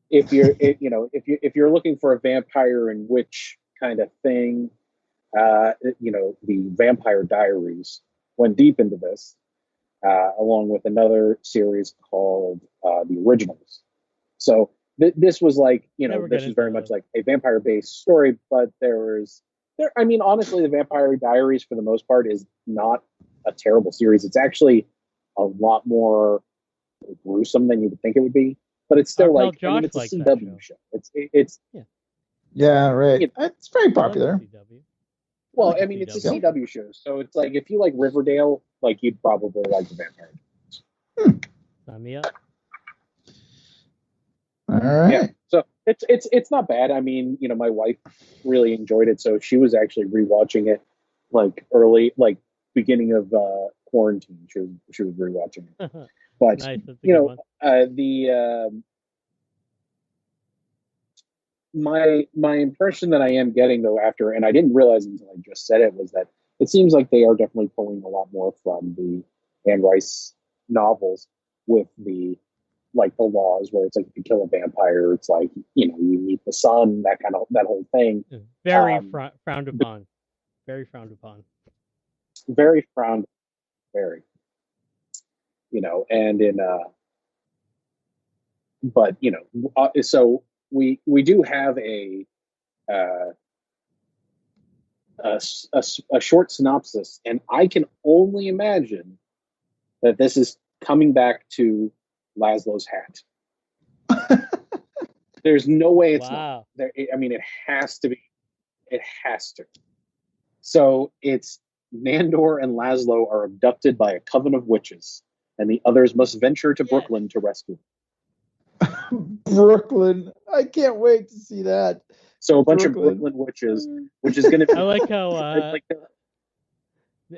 if you're looking for a vampire and witch kind of thing, you know, the Vampire Diaries went deep into this, along with another series called The Originals. So this was like, Never this get is very into much those. like a vampire-based story, but I mean, honestly, the Vampire Diaries, for the most part, is not a terrible series. It's actually a lot more gruesome than you would think it would be, but it's still Our pal like, I mean, Josh it's a likes that CW show. It's Yeah, right. you know, It's very I love the popular. CW. well, like I the mean, it's a CW. CW show, so it's like if you like Riverdale, like you'd probably like the Vampire. Sign me up. All right. Yeah, so it's not bad. I mean, my wife really enjoyed it, so she was actually rewatching it like early, like beginning of quarantine. She was rewatching it, but Nice, that's a good one. My impression that I am getting though after, and I didn't realize until I just said it, was that it seems like they are definitely pulling a lot more from the Anne Rice novels with the laws, where it's like if you kill a vampire, it's like you meet the sun, that whole thing. Very frowned upon. Very frowned upon. Very frowned, very. And in but so we do have a short synopsis, and I can only imagine that this is coming back to Laszlo's hat. There's no way it's not. There, I mean, it has to be. It has to. So it's Nandor and Laszlo are abducted by a coven of witches, and the others must venture to Brooklyn to rescue them. Brooklyn. I can't wait to see that. So a bunch of Brooklyn witches, which is going to be. I like how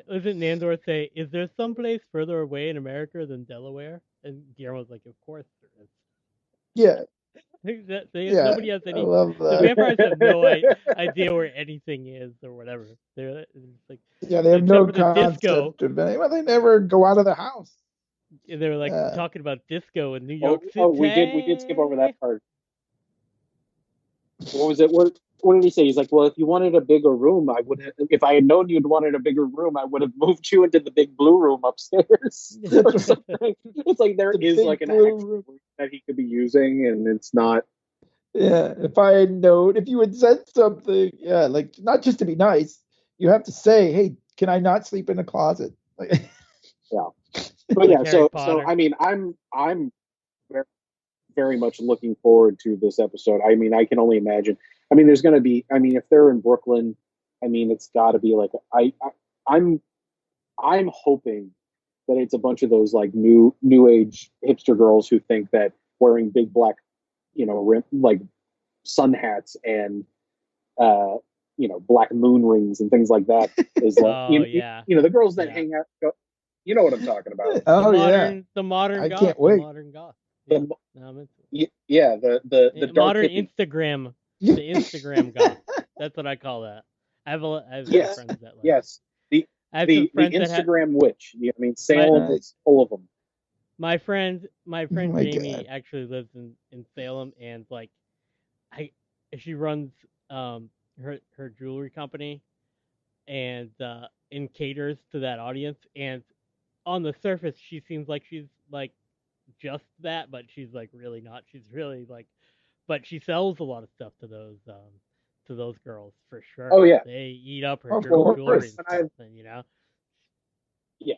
doesn't Nandor say, "Is there someplace further away in America than Delaware?" And Guillermo's like, "Of course there is." Yeah. Nobody has any. I love that. The vampires have no idea where anything is or whatever. They're like, they have no concept disco. of it. Well, they never go out of the house. And they're like talking about disco in New York City. We did skip over that part. What was it? What did he say? He's like, well, if you wanted a bigger room, if I had known you'd wanted a bigger room, I would have moved you into the big blue room upstairs or something. It's like there is like an actual room that he could be using, and it's not. Yeah, if you had said something, like not just to be nice, you have to say, hey, can I not sleep in a closet? Yeah. But yeah, so Potter. I mean, I'm very, very much looking forward to this episode. I mean, I can only imagine. I mean, there's going to be. I mean, if they're in Brooklyn, I mean, it's got to be like I'm hoping that it's a bunch of those like new age hipster girls who think that wearing big black, like sun hats and black moon rings and things like that is like the girls that hang out. You know what I'm talking about. The modern goth. Can't wait. The modern goth. The modern dark hippie. Instagram. The Instagram goth. That's what I call that. I have friends that like. Yes. The Instagram witch. I mean, Salem is full of them. My friend Jamie God. actually lives in Salem, and like, she runs her jewelry company, and caters to that audience. And on the surface, she seems like she's like just that, but she's like really not. She's really like, but she sells a lot of stuff to those girls for sure. Oh yeah, they eat up her jewelry and stuff, and Yeah.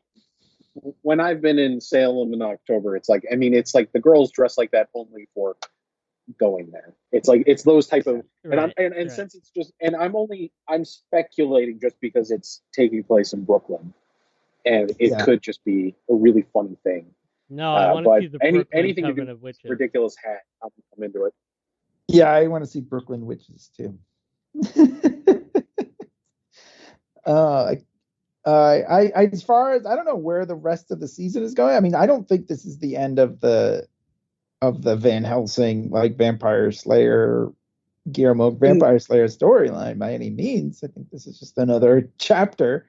When I've been in Salem in October, it's like the girls dress like that only for going there. It's like it's those type of and since it's just I'm speculating just because it's taking place in Brooklyn, and it could just be a really funny thing. No, I want to see the Brooklyn anything Coven to do of Witches. Ridiculous hat. I'm into it. Yeah, I want to see Brooklyn Witches too. As far as I don't know where the rest of the season is going. I mean, I don't think this is the end of the Van Helsing Vampire Slayer Guillermo Vampire Slayer storyline by any means. I think this is just another chapter.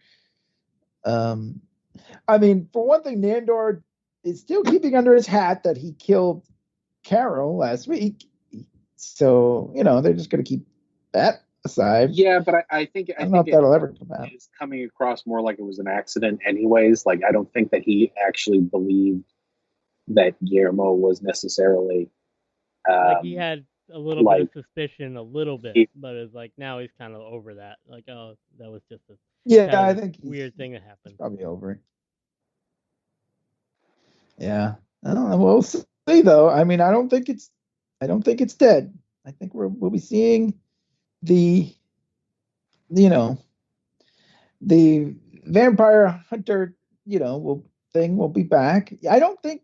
I mean, for one thing, Nandor is still keeping under his hat that he killed Carol last week. So, they're just going to keep that aside. Yeah, but I think that'll ever come out. It's coming across more like it was an accident anyways. Like, I don't think that he actually believed that Guillermo was necessarily Like he had a little bit like of suspicion, a little bit, he- but it's like now he's kind of over that. Like, oh, that was just a Yeah, kind I of think weird thing that he's happened. probably over it. Yeah, I don't know. We'll see though. I mean, I don't think it's dead. I think we'll be seeing the the vampire hunter will be back. I don't think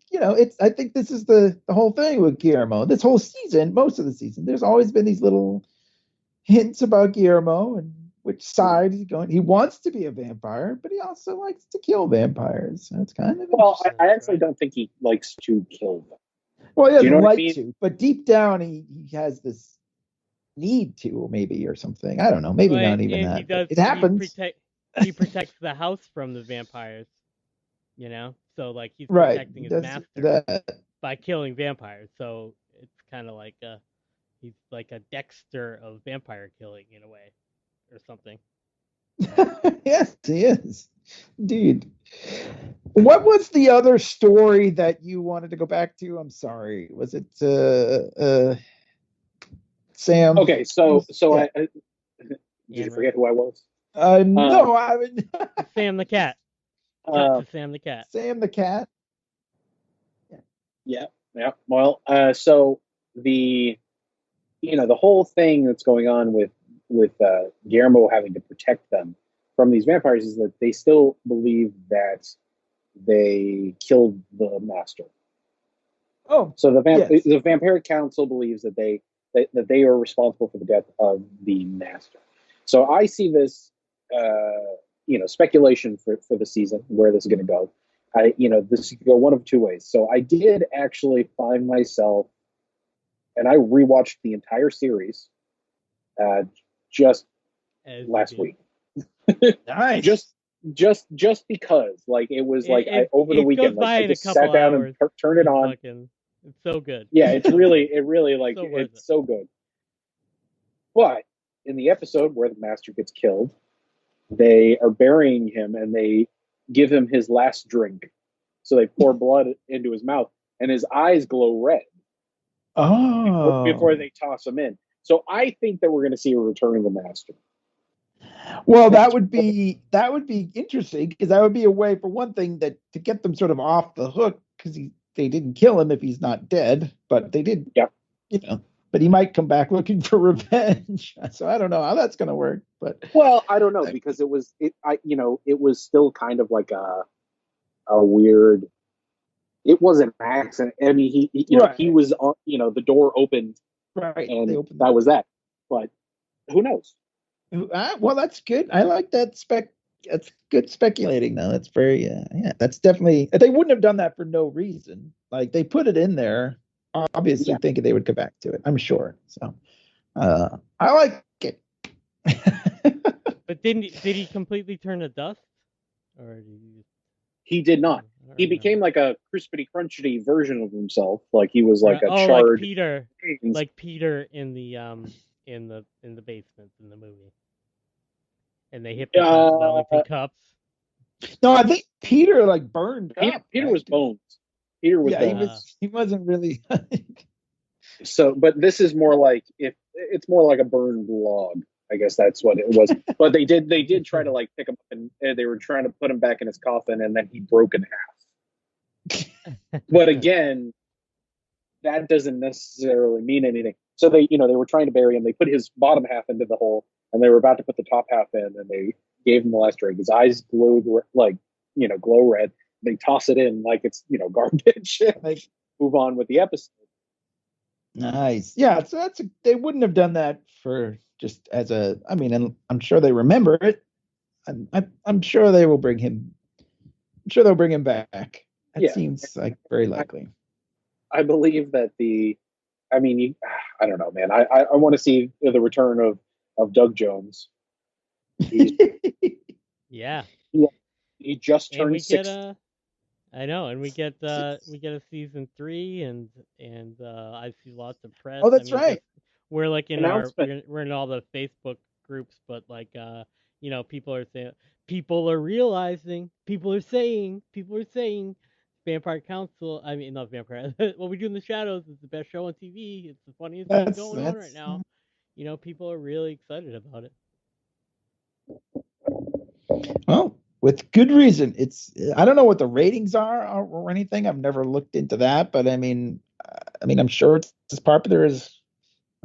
I think this is the whole thing with Guillermo. This whole season, most of the season, there's always been these little hints about Guillermo and which side he's going. He wants to be a vampire, but he also likes to kill vampires. So it's kind of well, interesting. I actually don't think he likes to kill them. Well, he Do you doesn't know what I like mean? to, but deep down he has this need to, maybe, or something. I don't know. Maybe Well, not even and that. he does. It happens. He protects the house from the vampires. So like he's Right. protecting He his does master that. by killing vampires. So it's kind of like he's like a Dexter of vampire killing in a way, or something. Yes, he is. Indeed. What was the other story that you wanted to go back to? I'm sorry. Was it Sam? Okay, so Yeah. did you forget who I was? No, I would. Sam the cat. Cut to Sam the cat. Sam the cat. Yeah. Well, so the the whole thing that's going on with Guillermo having to protect them from these vampires is that they still believe that they killed the master. Oh, So yes. the Vampiric Council believes that they are responsible for the death of the master. So I see this, speculation for the season where this is going to go. This could go one of two ways. So I did actually find myself, and I rewatched the entire series, just last week. Nice. Just because, like, it was like over the weekend, goes by like I in a just couple sat down hours. and turned it on. It's so good. Yeah, it really like So worth it's so good. But in the episode where the master gets killed, they are burying him and they give him his last drink. So they pour blood into his mouth and his eyes glow red. Oh. Before they toss him in. So I think that we're going to see a return of the master. Well, that would be interesting, because that would be a way, for one thing, that to get them sort of off the hook, because they didn't kill him if he's not dead, but they did. Yeah. But he might come back looking for revenge. So I don't know how that's going to work. But well, I don't know, because it was still kind of like a weird. It was an accident. I mean, he was on. The door opened. Right. And that was that. But who knows? Well, that's good. I like that That's good speculating, though. That's very, that's definitely. They wouldn't have done that for no reason. Like, they put it in there, obviously thinking they would come back to it, I'm sure. So, I like it. But did he completely turn to dust? Or did he did not. He became like a crispity crunchity version of himself. Like he was like a charred like Peter in the basement in the movie. And they hypnotized Wellington cups. No, I think Peter burned up. Peter was bones. Peter was bones. He wasn't really. So, but this is more like it's more like a burned log. I guess that's what it was. But they did try to pick him up, and they were trying to put him back in his coffin, and then he broke in half. But again, that doesn't necessarily mean anything. So they were trying to bury him. They put his bottom half into the hole, and they were about to put the top half in, and they gave him the last drink. His eyes glowed glow red. They toss it in like it's garbage. Move on with the episode. Nice. Yeah, so they wouldn't have done that for just as a. I mean, and I'm sure they remember it. I'm sure they will bring him. I'm sure they'll bring him back. That seems like very likely. I believe that I don't know, man. I want to see the return of Doug Jones. Yeah. He just turned 6. I know, and we get a season 3, and I see lots of press. Oh, that's right. We're in we're in all the Facebook groups, but people are saying, people are realizing, people are saying Vampire Council. I mean, not Vampire. What we do in the shadows is the best show on TV. It's the funniest thing going on right now. You know, people are really excited about it. Well, with good reason. I don't know what the ratings are or anything. I've never looked into that, but I mean, I'm sure it's as popular as,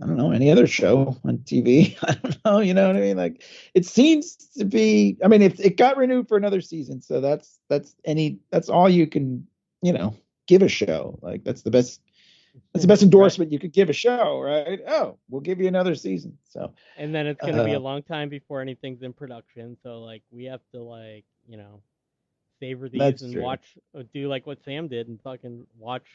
I don't know, any other show on TV. I don't know, you know what I mean? Like, it seems to be. I mean, it got renewed for another season, so that's all you can, give a show. Like, that's the best. That's the best endorsement you could give a show, right? Oh, we'll give you another season. So, and then it's gonna be a long time before anything's in production. So like, we have to savor these and watch, do like what Sam did and fucking watch.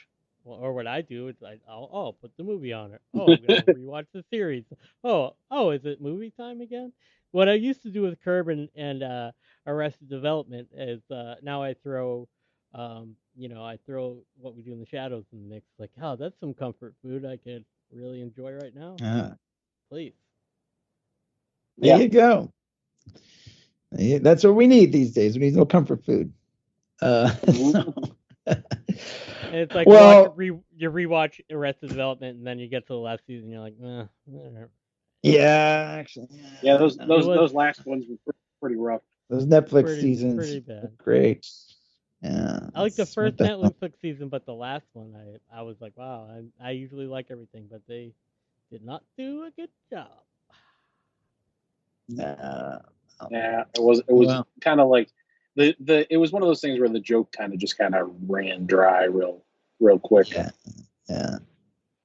Or what I do is I'll put the movie on it. Oh, I'm gonna rewatch the series. Oh, is it movie time again? What I used to do with Curb and Arrested Development is now I throw, I throw What We Do in the Shadows in the mix. Like, oh, that's some comfort food I could really enjoy right now. Please. There you go. That's what we need these days. We need no comfort food. And it's like, you rewatch Arrested Development, and then you get to the last season, and you're like, yeah, actually. Yeah, those last ones were pretty rough. Those Netflix seasons, pretty bad. Great. Yeah, I like the first Netflix season, but the last one, I was like, wow. I usually like everything, but they did not do a good job. Yeah, it was kind of like it was one of those things where the joke kind of ran dry real quick.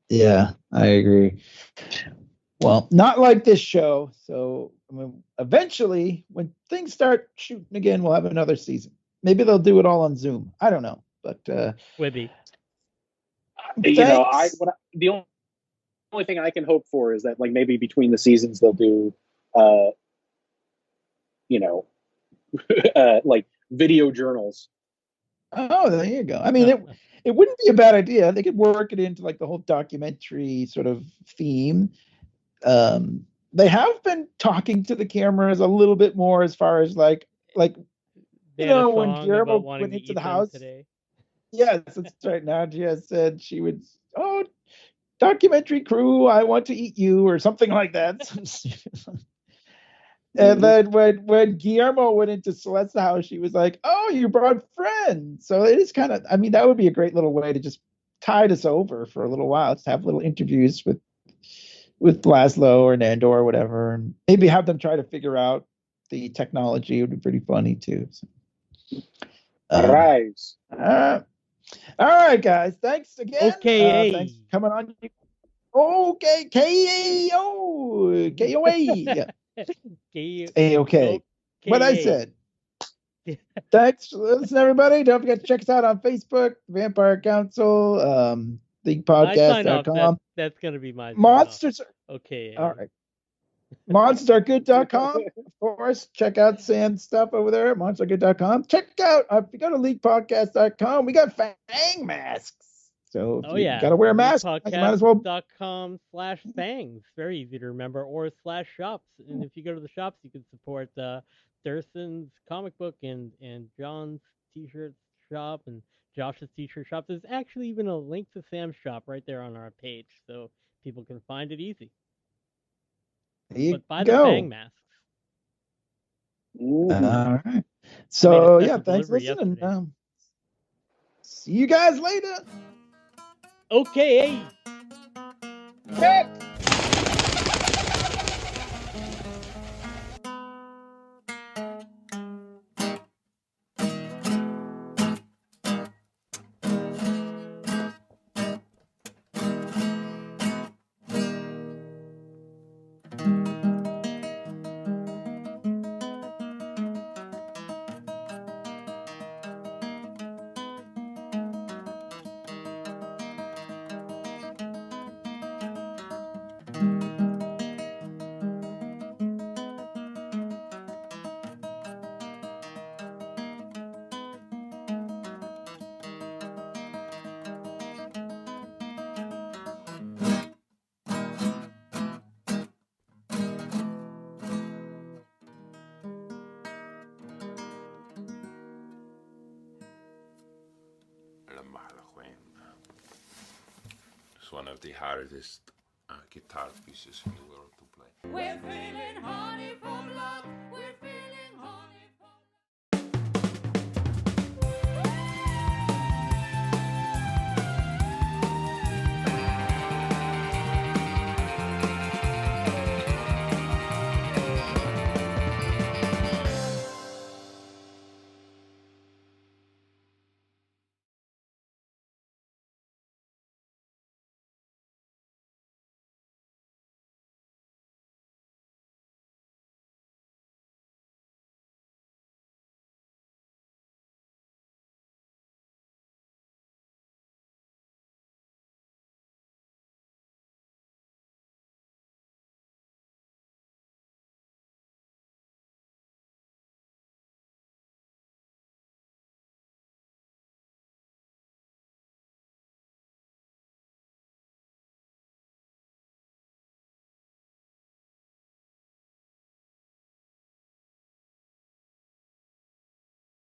Yeah, I agree. Well, not like this show. So eventually, when things start shooting again, we'll have another season. Maybe they'll do it all on Zoom. I don't know, but Wibby. The only thing I can hope for is that, like, maybe between the seasons they'll do like video journals. Oh, there you go. I mean, it wouldn't be a bad idea. They could work it into like the whole documentary sort of theme. They have been talking to the cameras a little bit more as far as like when Guillermo went into the house today. Yes, that's right. Nadia said she would. Oh, documentary crew, I want to eat you, or something like that. And then when Guillermo went into Celeste's house, she was like, "Oh, you brought friends." So it is kind of. I mean, that would be a great little way to just tide us over for a little while. Just have little interviews with Laszlo or Nandor or whatever, and maybe have them try to figure out the technology. It would be pretty funny too. So, all right, guys. Thanks again. Okay. Thanks for coming on. Okay, KAO, KOA. Okay. What I said. Thanks for listening, everybody. Don't forget to check us out on Facebook, Vampire Council, LeaguePodcast.com. That's going to be my Monsters. Okay. All right. MonsterGood.com. Of course, check out Sam's stuff over there at MonsterGood.com. Check out, if you go to LeaguePodcast.com, we got Fang masks. So if you got to wear a mask, you might as well. .com/fangs. Very easy to remember, or /shops. And if you go to the shops, you can support Dursin's comic book and John's t-shirt shop and Josh's t-shirt shop. There's actually even a link to Sam's shop right there on our page, so people can find it easy. But buy the Fang masks. All right. So thanks for listening. See you guys later. Okay. It's one of the hardest guitar pieces in the world to play. We're feeling horny for blood.